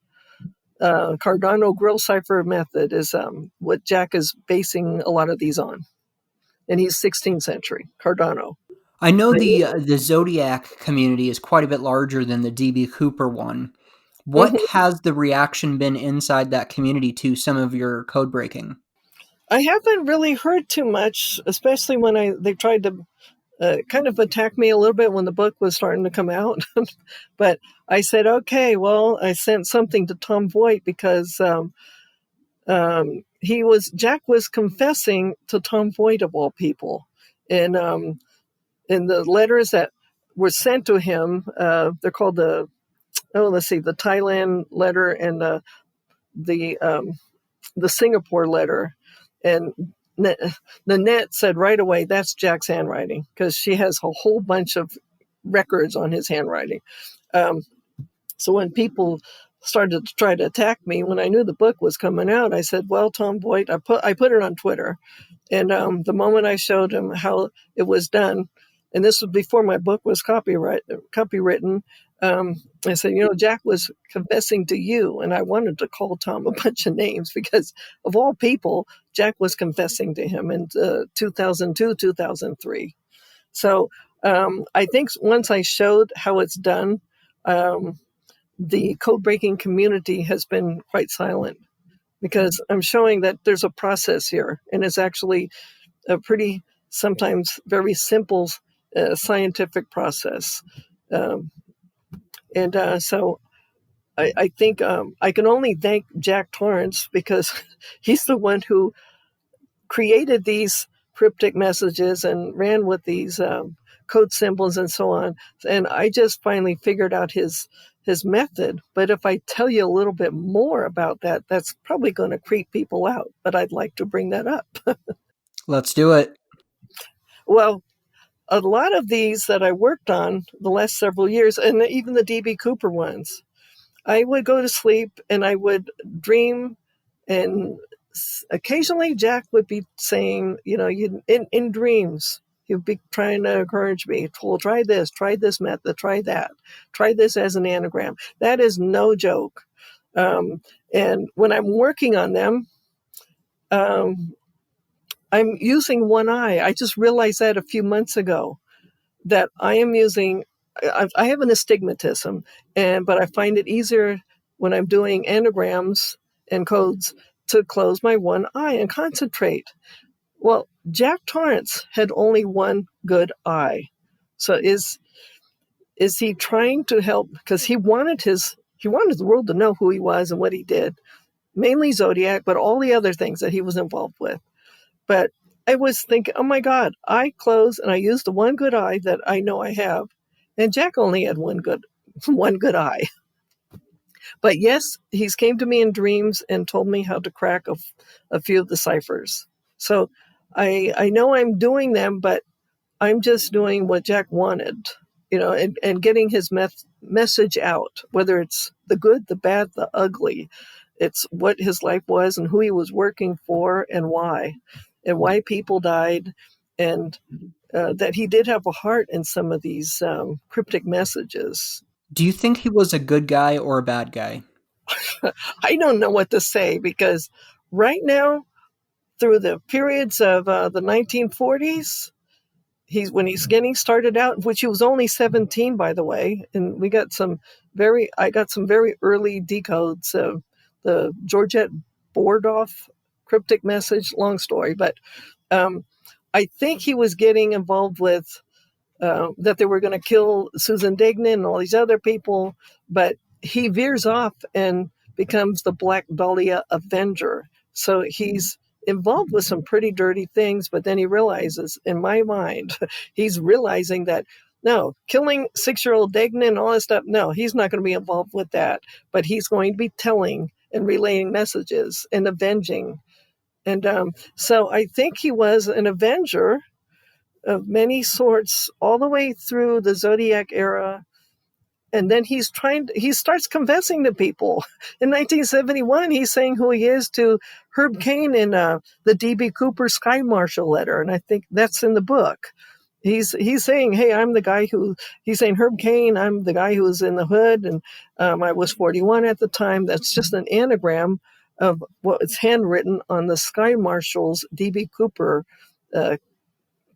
Grill Cipher method is what Jack is basing a lot of these on. And he's 16th century, Cardano. I know the Zodiac community is quite a bit larger than the D.B. Cooper one. What has the reaction been inside that community to some of your code breaking? I haven't really heard too much, especially when they tried to kind of attacked me a little bit when the book was starting to come out. But I said, okay, well, I sent something to Tom Voigt because Jack was confessing to Tom Voigt of all people. And in the letters that were sent to him, they're called the Thailand letter and the Singapore letter. And Nanette said right away, that's Jack's handwriting, because she has a whole bunch of records on his handwriting. So when people started to try to attack me, when I knew the book was coming out, I said, well, Tom Voigt, I put it on Twitter. And the moment I showed him how it was done, and this was before my book was copywritten, I said, Jack was confessing to you. And I wanted to call Tom a bunch of names because, of all people, Jack was confessing to him in 2002, 2003. So I think once I showed how it's done, the code-breaking community has been quite silent, because I'm showing that there's a process here, and it's actually a pretty, sometimes very simple scientific process. So I think I can only thank Jack Tarrance, because he's the one who created these cryptic messages and ran with these code symbols and so on. And I just finally figured out his method. But if I tell you a little bit more about that, that's probably going to creep people out. But I'd like to bring that up. Let's do it. Well, a lot of these that I worked on the last several years, and even the D.B. Cooper ones, I would go to sleep and I would dream, and occasionally Jack would be saying, in dreams, he'd be trying to encourage me, well, try this method, try that, try this as an anagram. That is no joke. And when I'm working on them, I'm using one eye. I just realized that a few months ago, that I have an astigmatism, but I find it easier when I'm doing anagrams and codes to close my one eye and concentrate. Well, Jack Torrance had only one good eye. So is he trying to help? Because he wanted the world to know who he was and what he did, mainly Zodiac, but all the other things that he was involved with. But I was thinking, oh my God, I close and I use the one good eye that I know I have. And Jack only had one good eye. But yes, he's came to me in dreams and told me how to crack a few of the ciphers. So I know I'm doing them, but I'm just doing what Jack wanted, and getting his message out, whether it's the good, the bad, the ugly. It's what his life was and who he was working for and why people died, and that he did have a heart in some of these cryptic messages. Do you think he was a good guy or a bad guy? I don't know what to say, because right now, through the periods of the 1940s, when he's getting started out, which he was only 17, by the way, and I got some very early decodes of the Georgette Bordoff cryptic message. Long story, but I think he was getting involved with that they were going to kill Susan Dignan and all these other people, but he veers off and becomes the Black Dahlia Avenger. So he's involved with some pretty dirty things, but then he realizes, in my mind, he's realizing that, no, killing 6-year-old Dignan and all that stuff, no, he's not going to be involved with that, but he's going to be telling and relaying messages and avenging. And so I think he was an avenger of many sorts all the way through the Zodiac era. And then he starts confessing to people. In 1971, he's saying who he is to Herb Caen in the D.B. Cooper Sky Marshal letter. And I think that's in the book. He's saying, hey, he's saying, Herb Caen, I'm the guy who was in the hood. And I was 41 at the time. That's just an anagram of what was handwritten on the Sky Marshal's D.B. Cooper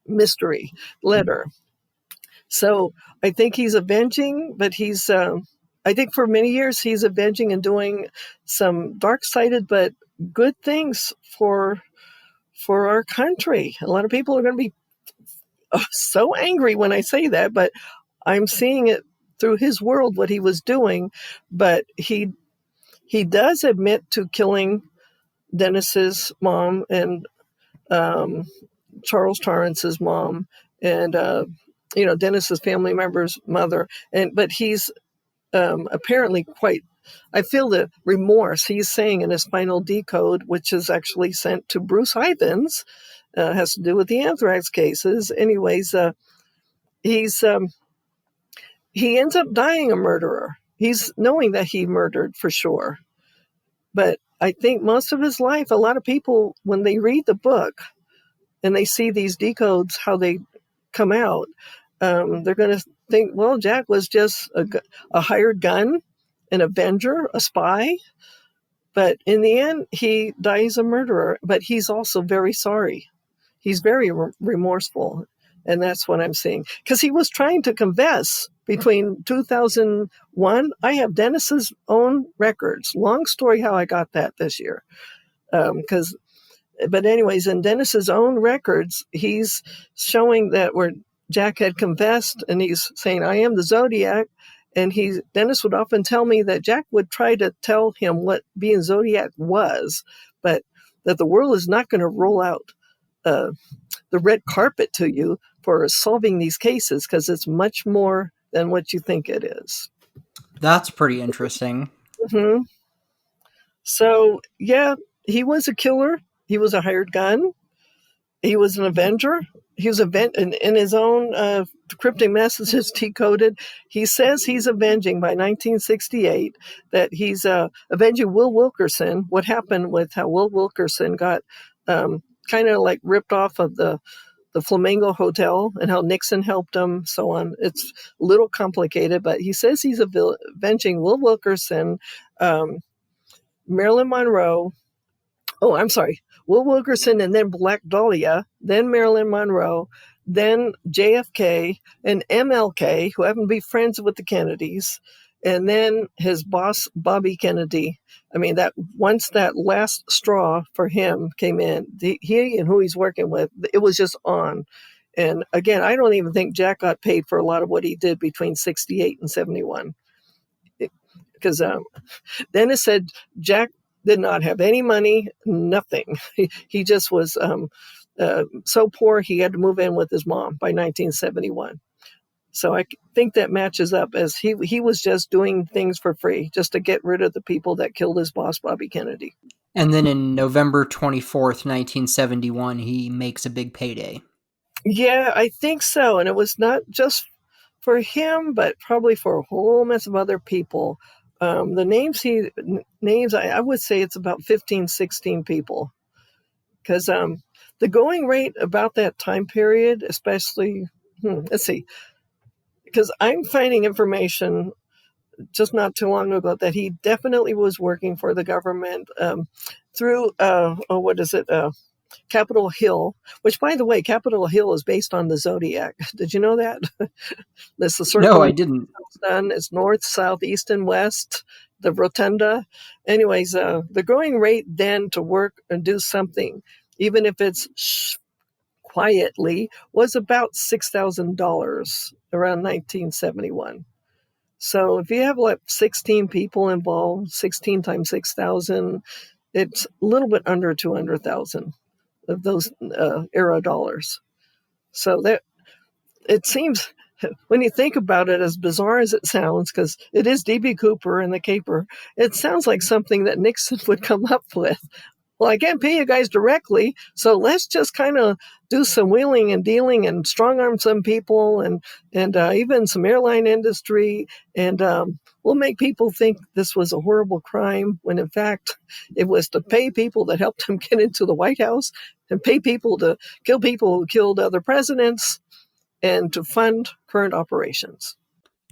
mystery letter. So I think he's avenging, but I think for many years he's avenging and doing some dark-sided but good things for our country. A lot of people are going to be so angry when I say that, but I'm seeing it through his world, what he was doing. But he does admit to killing Dennis's mom and um, Charles Tarrance's mom and Dennis's family member's mother. But he's apparently quite. I feel the remorse he's saying in his final decode, which is actually sent to Bruce Ivins, has to do with the anthrax cases. Anyways, he's he ends up dying a murderer. He's knowing that he murdered for sure. But I think most of his life, a lot of people, when they read the book and they see these decodes, how they come out, they're going to think, well, Jack was just a hired gun, an Avenger, a spy. But in the end, he dies a murderer, but he's also very sorry. He's very remorseful. And that's what I'm seeing. Because he was trying to confess between 2001. I have Dennis's own records. Long story how I got that this year. But anyways, in Dennis's own records, he's showing that where Jack had confessed, and he's saying, I am the Zodiac. And Dennis would often tell me that Jack would try to tell him what being Zodiac was, but that the world is not going to roll out the red carpet to you for solving these cases, because it's much more than what you think it is. That's pretty interesting. Mm-hmm. So, yeah, he was a killer. He was a hired gun. He was an Avenger. He was in his own cryptic messages decoded. He says he's avenging by 1968, that he's avenging Will Wilkerson. What happened with how Will Wilkerson got kind of like ripped off of the Flamingo Hotel, and how Nixon helped him, so on. It's a little complicated, but he says he's avenging Will Wilkerson, Marilyn Monroe. Oh, I'm sorry. Will Wilkerson, and then Black Dahlia, then Marilyn Monroe, then JFK and MLK, who happened to be friends with the Kennedys, and then his boss, Bobby Kennedy. I mean, that once that last straw for him came in, he and who he's working with, it was just on. And again, I don't even think Jack got paid for a lot of what he did between 68 and 71. Because Dennis said Jack did not have any money, nothing. He just was so poor he had to move in with his mom by 1971. So I think that matches up, as he was just doing things for free just to get rid of the people that killed his boss, Bobby Kennedy. And then in November 24th, 1971, he makes a big payday. Yeah, I think so. And it was not just for him, but probably for a whole mess of other people. The names he names, I would say it's about 15, 16 people. Because the going rate about that time period, especially, let's see, because I'm finding information just not too long ago that he definitely was working for the government through, Capitol Hill, which, by the way, Capitol Hill is based on the Zodiac. Did you know that? That's the circle. No, I didn't. Sun. It's north, south, east, and west, the rotunda. Anyways, the going rate then to work and do something, even if it's quietly, was about $6,000 around 1971. So if you have like 16 people involved, 16 times 6,000, it's a little bit under 200,000 of those era dollars. So that it seems, when you think about it, as bizarre as it sounds, because it is D.B. Cooper and the Caper, it sounds like something that Nixon would come up with. Well, I can't pay you guys directly, so let's just kind of do some wheeling and dealing and strong arm some people and even some airline industry, and we'll make people think this was a horrible crime, when in fact it was to pay people that helped him get into the White House, and pay people to kill people who killed other presidents, and to fund current operations.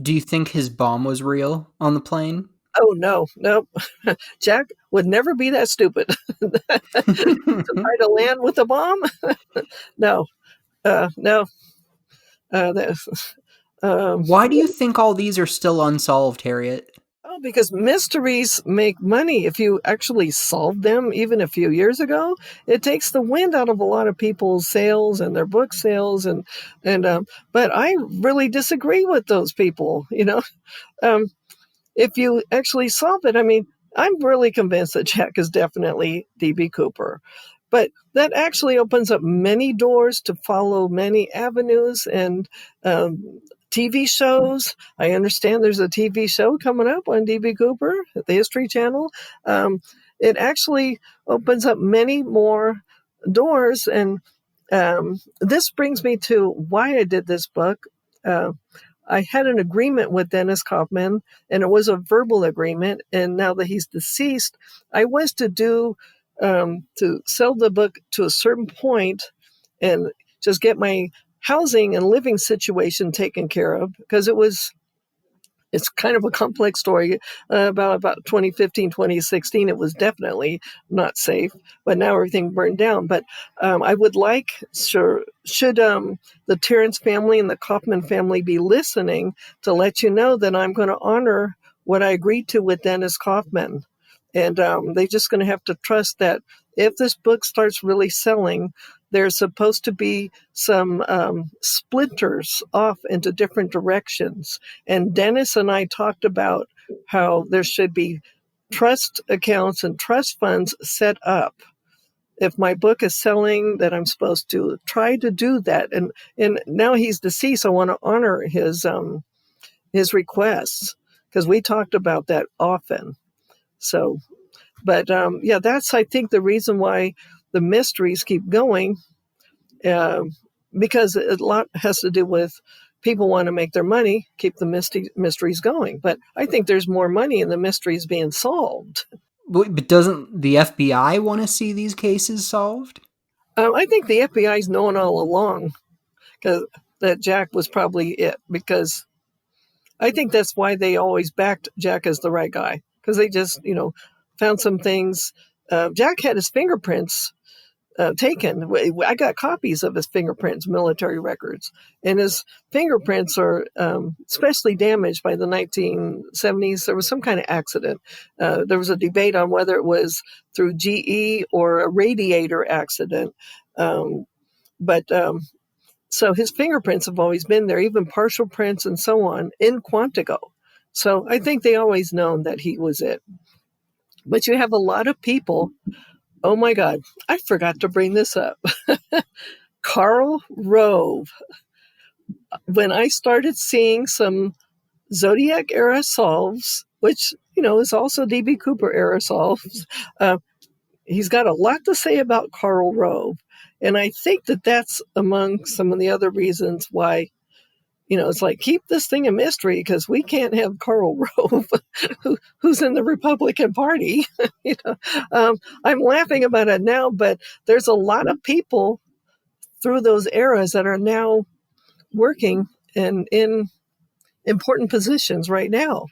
Do you think his bomb was real on the plane? Oh, no. Jack would never be that stupid to try to land with a bomb. No. No. Why do you think all these are still unsolved, Harriette? No, because mysteries make money. If you actually solve them, even a few years ago, it takes the wind out of a lot of people's sales and their book sales, and but I really disagree with those people. Um, if you actually solve it, I mean, I'm really convinced that Jack is definitely D.B. Cooper. But that actually opens up many doors to follow many avenues and TV shows. I understand there's a TV show coming up on D.B. Cooper at the History Channel. It actually opens up many more doors. And this brings me to why I did this book. Uh, I had an agreement with Dennis Kaufman, and it was a verbal agreement. And now that he's deceased, I was to sell the book to a certain point and just get my housing and living situation taken care of, because it's kind of a complex story. About 2015, 2016, it was definitely not safe, but now everything burned down. But I would like, should the Tarrance family and the Kaufman family be listening, to let you know that I'm going to honor what I agreed to with Dennis Kaufman. And they're just going to have to trust that if this book starts really selling, there's supposed to be some splinters off into different directions. And Dennis and I talked about how there should be trust accounts and trust funds set up. If my book is selling, that I'm supposed to try to do that. And now he's deceased, I want to honor his requests, because we talked about that often. So, but yeah, that's, I think, the reason why the mysteries keep going, because a lot has to do with people want to make their money, keep the mysteries going. But I think there's more money in the mysteries being solved. But doesn't the FBI want to see these cases solved? I think the FBI's known all along that Jack was probably it, because I think that's why they always backed Jack as the right guy, because they just, found some things. Jack had his fingerprints taken. I got copies of his fingerprints, military records, and his fingerprints are especially damaged by the 1970s. There was some kind of accident. There was a debate on whether it was through GE or a radiator accident. But so his fingerprints have always been there, even partial prints and so on, in Quantico. So I think they always known that he was it. But you have a lot of people. Oh my God, I forgot to bring this up. Karl Rove. When I started seeing some Zodiac era solves, which, is also D.B. Cooper era solves, he's got a lot to say about Karl Rove. And I think that that's among some of the other reasons why, it's like, keep this thing a mystery, because we can't have Karl Rove, who's in the Republican Party. I'm laughing about it now, but there's a lot of people through those eras that are now working and in important positions right now.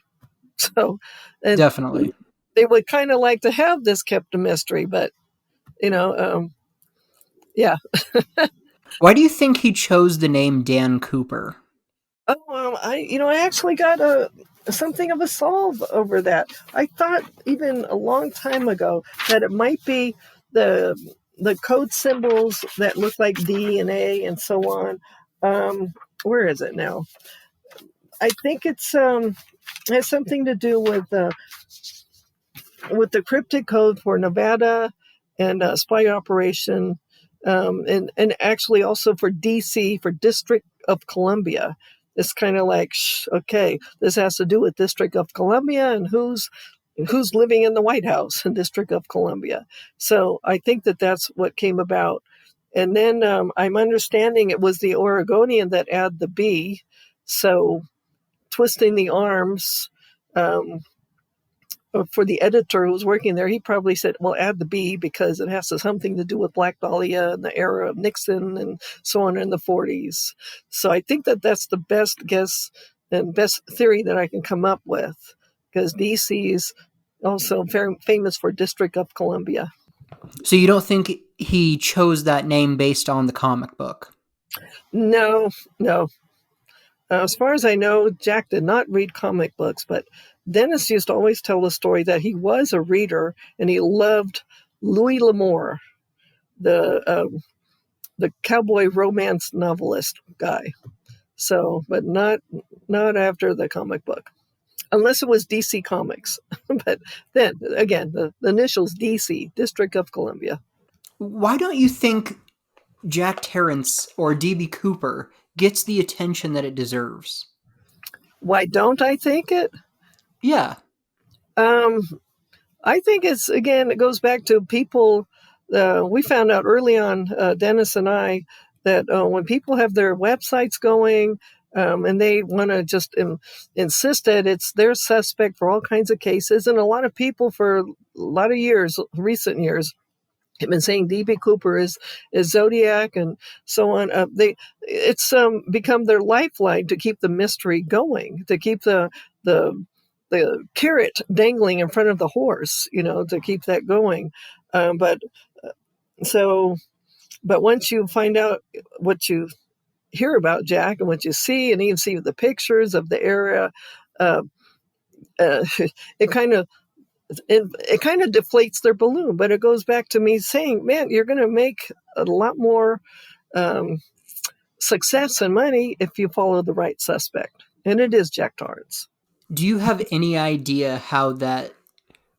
So, and Definitely. they would kind of like to have this kept a mystery, but yeah. Why do you think he chose the name Dan Cooper? I actually got something of a solve over that. I thought even a long time ago that it might be the code symbols that look like D and A and so on. Where is it now? I think it has something to do with the cryptic code for Nevada and spy operation, and actually also for DC, for District of Columbia. It's kind of like, okay, this has to do with District of Columbia and who's living in the White House in District of Columbia. So I think that that's what came about. And then I'm understanding it was the Oregonian that added the B. So twisting the arms, for the editor who was working there, he probably said, well, add the B because it has something to do with Black Dahlia and the era of Nixon and so on in the 40s. So I think that that's the best guess and best theory that I can come up with, because DC is also very famous for District of Columbia. So you don't think he chose that name based on the comic book? No. As far as I know, Jack did not read comic books, but Dennis used to always tell the story that he was a reader and he loved Louis L'Amour, the cowboy romance novelist guy. So, but not after the comic book, unless it was DC Comics. But then again, the initials DC, District of Columbia. Why don't you think Jack Tarrance or DB Cooper gets the attention that it deserves? Why don't I think it? Yeah. Um, I think it goes back to people. We found out early on, Dennis and I, that when people have their websites going and they want to just insist that it's their suspect for all kinds of cases, and a lot of people for a lot of years, recent years, have been saying DB Cooper is Zodiac and so on. It's become their lifeline to keep the mystery going, to keep the carrot dangling in front of the horse, to keep that going. But so, but once you find out what you hear about Jack and what you see, and even see the pictures of the area, uh, it kind of it kind of deflates their balloon. But it goes back to me saying, man, you're going to make a lot more success and money if you follow the right suspect, and it is Jack Tarrance. Do you have any idea how that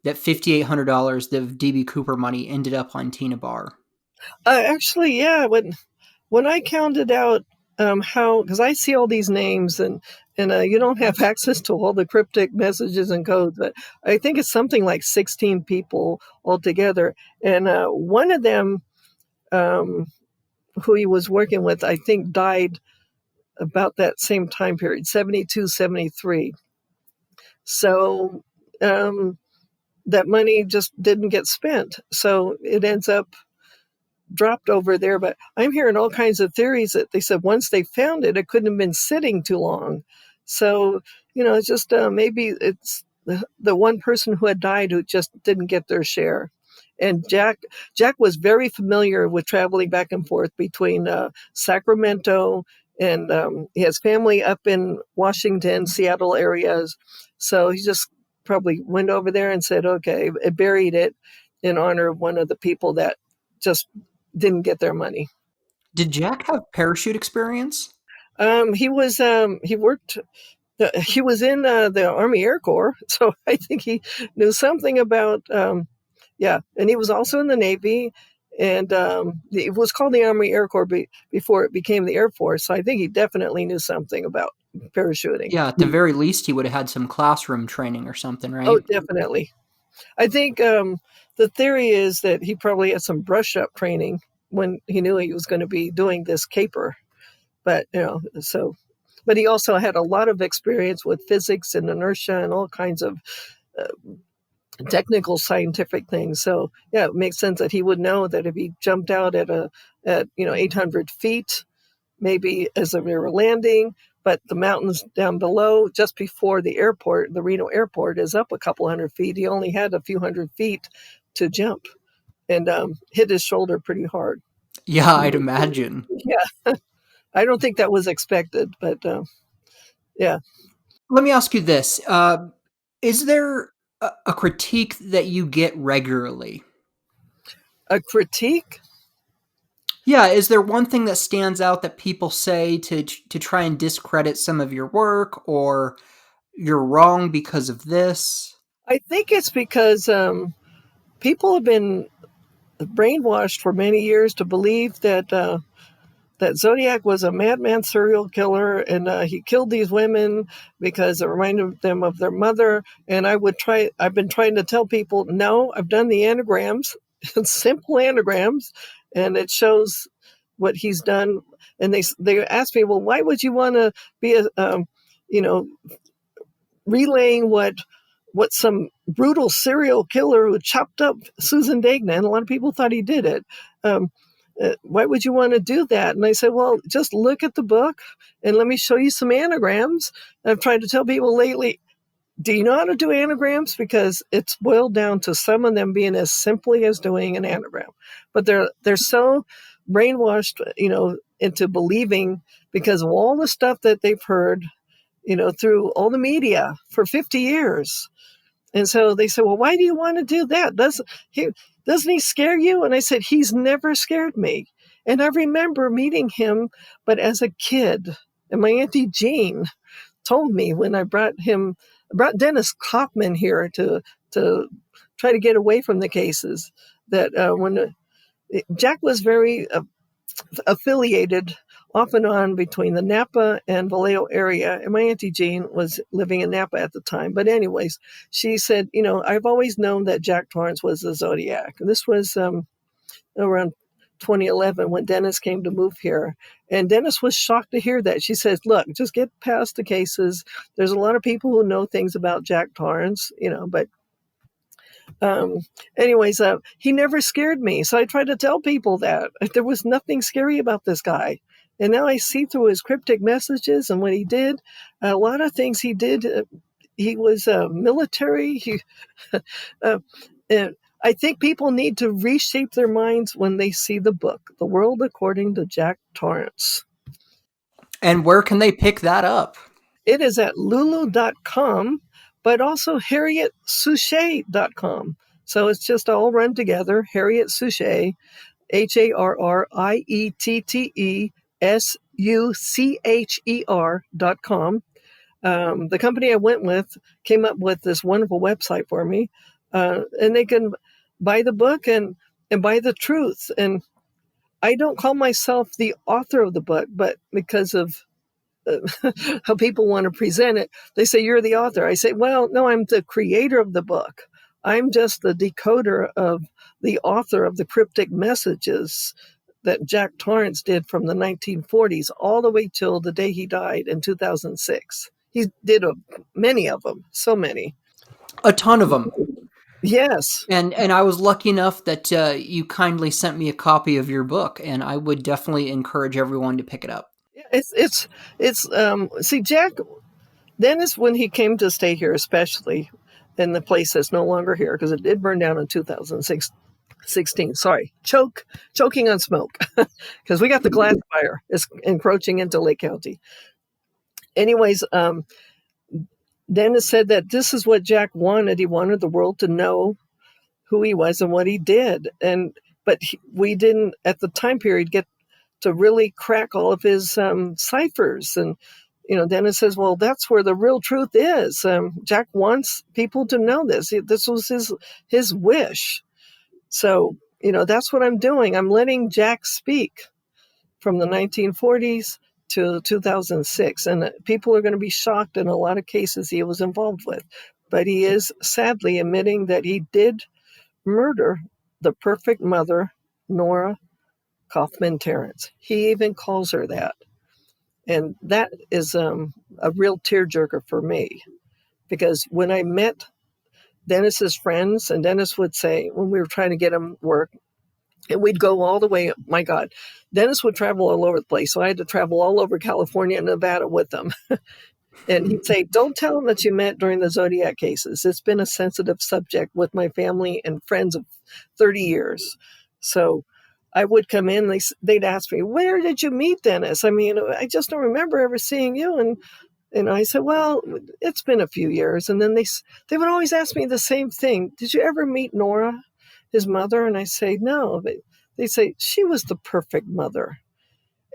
$5,800 of DB Cooper money ended up on Tina Barr? Actually, yeah. When I counted out how, because I see all these names and you don't have access to all the cryptic messages and codes, but I think it's something like 16 people altogether. And one of them, who he was working with, I think died about that same time period, 72, 73. So that money just didn't get spent. So it ends up dropped over there. But I'm hearing all kinds of theories that they said once they found it, it couldn't have been sitting too long. So, it's just maybe it's the one person who had died who just didn't get their share. And Jack was very familiar with traveling back and forth between Sacramento and he has family up in Washington, Seattle areas. So he just probably went over there and said, okay, buried it in honor of one of the people that just didn't get their money. Did Jack have parachute experience? He was he worked. He was in the Army Air Corps, so I think he knew something about. Yeah, and he was also in the Navy, and it was called the Army Air Corps before it became the Air Force. So I think he definitely knew something about parachuting. Yeah, at the very least, he would have had some classroom training or something, Oh, right? definitely. I think the theory is that he probably had some brush-up training when he knew he was going to be doing this caper. But, but he also had a lot of experience with physics and inertia and all kinds of technical scientific things. So, yeah, it makes sense that he would know that if he jumped out at 800 feet, maybe as we were landing, but the mountains down below, just before the airport, the Reno airport, is up a couple hundred feet. He only had a few hundred feet to jump and hit his shoulder pretty hard. Yeah, I'd imagine. Yeah, I don't think that was expected, but yeah. Let me ask you this. Is there a critique that you get regularly? A critique? Yeah, is there one thing that stands out that people say to try and discredit some of your work, or you're wrong because of this? I think it's because people have been brainwashed for many years to believe that Zodiac was a madman serial killer, and he killed these women because it reminded them of their mother. And I've been trying to tell people, no, I've done the anagrams, simple anagrams, and it shows what he's done. And they ask me, well, why would you want to be relaying what some brutal serial killer who chopped up Susan Degnan, and a lot of people thought he did it. Why would you want to do that? And I said, well, just look at the book and let me show you some anagrams. I've tried to tell people lately, do you know how to do anagrams? Because it's boiled down to some of them being as simply as doing an anagram. But they're so brainwashed, into believing because of all the stuff that they've heard, through all the media for 50 years. And so they said, well, why do you want to do that? Doesn't he scare you? And I said, he's never scared me. And I remember meeting him, but as a kid. And my Auntie Jean told me when I brought Dennis Kaufman here to try to get away from the cases, that when Jack was very affiliated off and on between the Napa and Vallejo area. And my Auntie Jean was living in Napa at the time. But anyways, she said, I've always known that Jack Tarrance was a Zodiac. And this was around 2011 when Dennis came to move here. And Dennis was shocked to hear that. She says, look, just get past the cases. There's a lot of people who know things about Jack Tarrance, but anyways, he never scared me. So I tried to tell people that there was nothing scary about this guy. And now I see through his cryptic messages and what he did, a lot of things he did. He was military. And I think people need to reshape their minds when they see the book, The World According to Jack Tarrance. And where can they pick that up? It is at lulu.com, but also harriettesouchet.com. So it's just all run together, Harriette Souchet, HarrietteSucher.com. The company I went with came up with this wonderful website for me, and they can buy the book and buy the truth. And I don't call myself the author of the book, but because of how people want to present it, they say, you're the author. I say, well, no, I'm the creator of the book. I'm just the decoder of the author of the cryptic messages that Jack Tarrance did from the 1940s all the way till the day he died in 2006. He did many of them, so many. A ton of them. Yes. And I was lucky enough that you kindly sent me a copy of your book, and I would definitely encourage everyone to pick it up. See, Jack, Dennis, when he came to stay here, especially in the place that's no longer here, because it did burn down in 2016. Sorry, choking on smoke, because we got the glass fire. It's encroaching into Lake County. Anyways, Dennis said that this is what Jack wanted. He wanted the world to know who he was and what he did. But we didn't, at the time period, get to really crack all of his ciphers. And, Dennis says, well, that's where the real truth is. Jack wants people to know this. This was his wish. So, that's what I'm doing. I'm letting Jack speak from the 1940s to 2006. And people are going to be shocked in a lot of cases he was involved with. But he is sadly admitting that he did murder the perfect mother, Nora Kaufman Tarrance. He even calls her that. And that is a real tearjerker for me, because when I met Dennis's friends, and Dennis would say, when we were trying to get him work, and we'd go all the way, my God, Dennis would travel all over the place. So I had to travel all over California and Nevada with him. And he'd say, don't tell them that you met during the Zodiac cases. It's been a sensitive subject with my family and friends of 30 years. So I would come in, they'd ask me, where did you meet Dennis? I mean, I just don't remember ever seeing you. And I said, well, it's been a few years. And then they would always ask me the same thing. Did you ever meet Nora, his mother? And I say, no. They say, she was the perfect mother.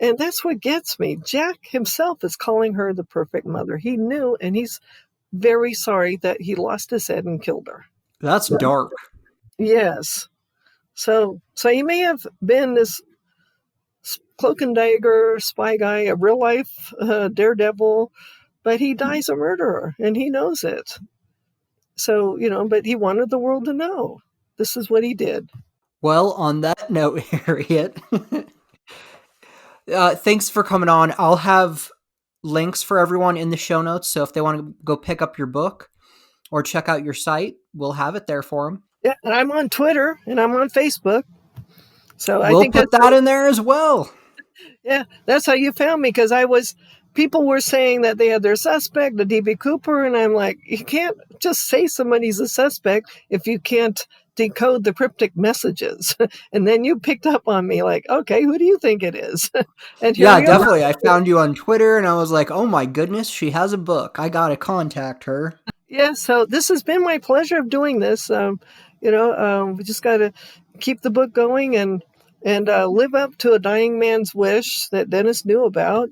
And that's what gets me. Jack himself is calling her the perfect mother. He knew, and he's very sorry that he lost his head and killed her. That's dark. Yes. So he may have been this cloak and dagger spy guy, a real life daredevil, but he dies a murderer, and he knows it. So, but he wanted the world to know. This is what he did. Well, on that note, Harriette, thanks for coming on. I'll have links for everyone in the show notes, so if they want to go pick up your book or check out your site, we'll have it there for them. Yeah, and I'm on Twitter and I'm on Facebook. So we'll I think put that in there as well. Yeah, that's how you found me, because people were saying that they had their suspect, the D.B. Cooper, and I'm like, you can't just say somebody's a suspect if you can't decode the cryptic messages. And then you picked up on me like, okay, who do you think it is? And here Yeah, we are. definitely. I found you on Twitter and I was like, oh my goodness, she has a book. I gotta contact her. Yeah, so this has been my pleasure of doing this. We just got to keep the book going and live up to a dying man's wish that Dennis knew about,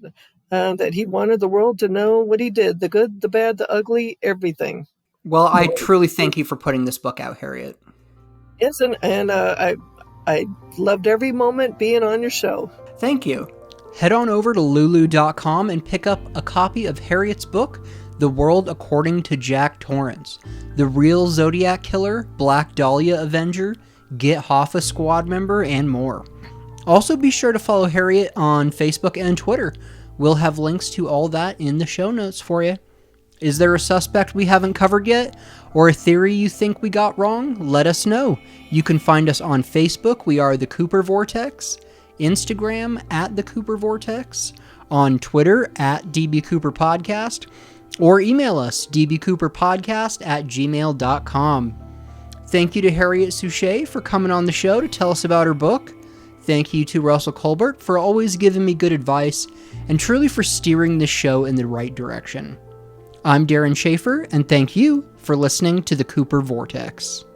that he wanted the world to know what he did, the good, the bad, the ugly, everything. Well, I truly thank you for putting this book out, Harriette. Yes, and I loved every moment being on your show. Thank you. Head on over to lulu.com and pick up a copy of Harriette's book, The World According to Jack Tarrance, The Real Zodiac Killer, Black Dahlia Avenger, Get Hoffa Squad Member, and more. Also be sure to follow Harriette on Facebook and Twitter. We'll have links to all that in the show notes for you. Is there a suspect we haven't covered yet? Or a theory you think we got wrong? Let us know. You can find us on Facebook. We are the Cooper Vortex. Instagram at the Cooper Vortex. On Twitter at DB Cooper Podcast. Or email us dbcooperpodcast@gmail.com. Thank you to Harriette Suchet for coming on the show to tell us about her book. Thank you to Russell Colbert for always giving me good advice and truly for steering this show in the right direction. I'm Darren Schaefer, and thank you for listening to the Cooper Vortex.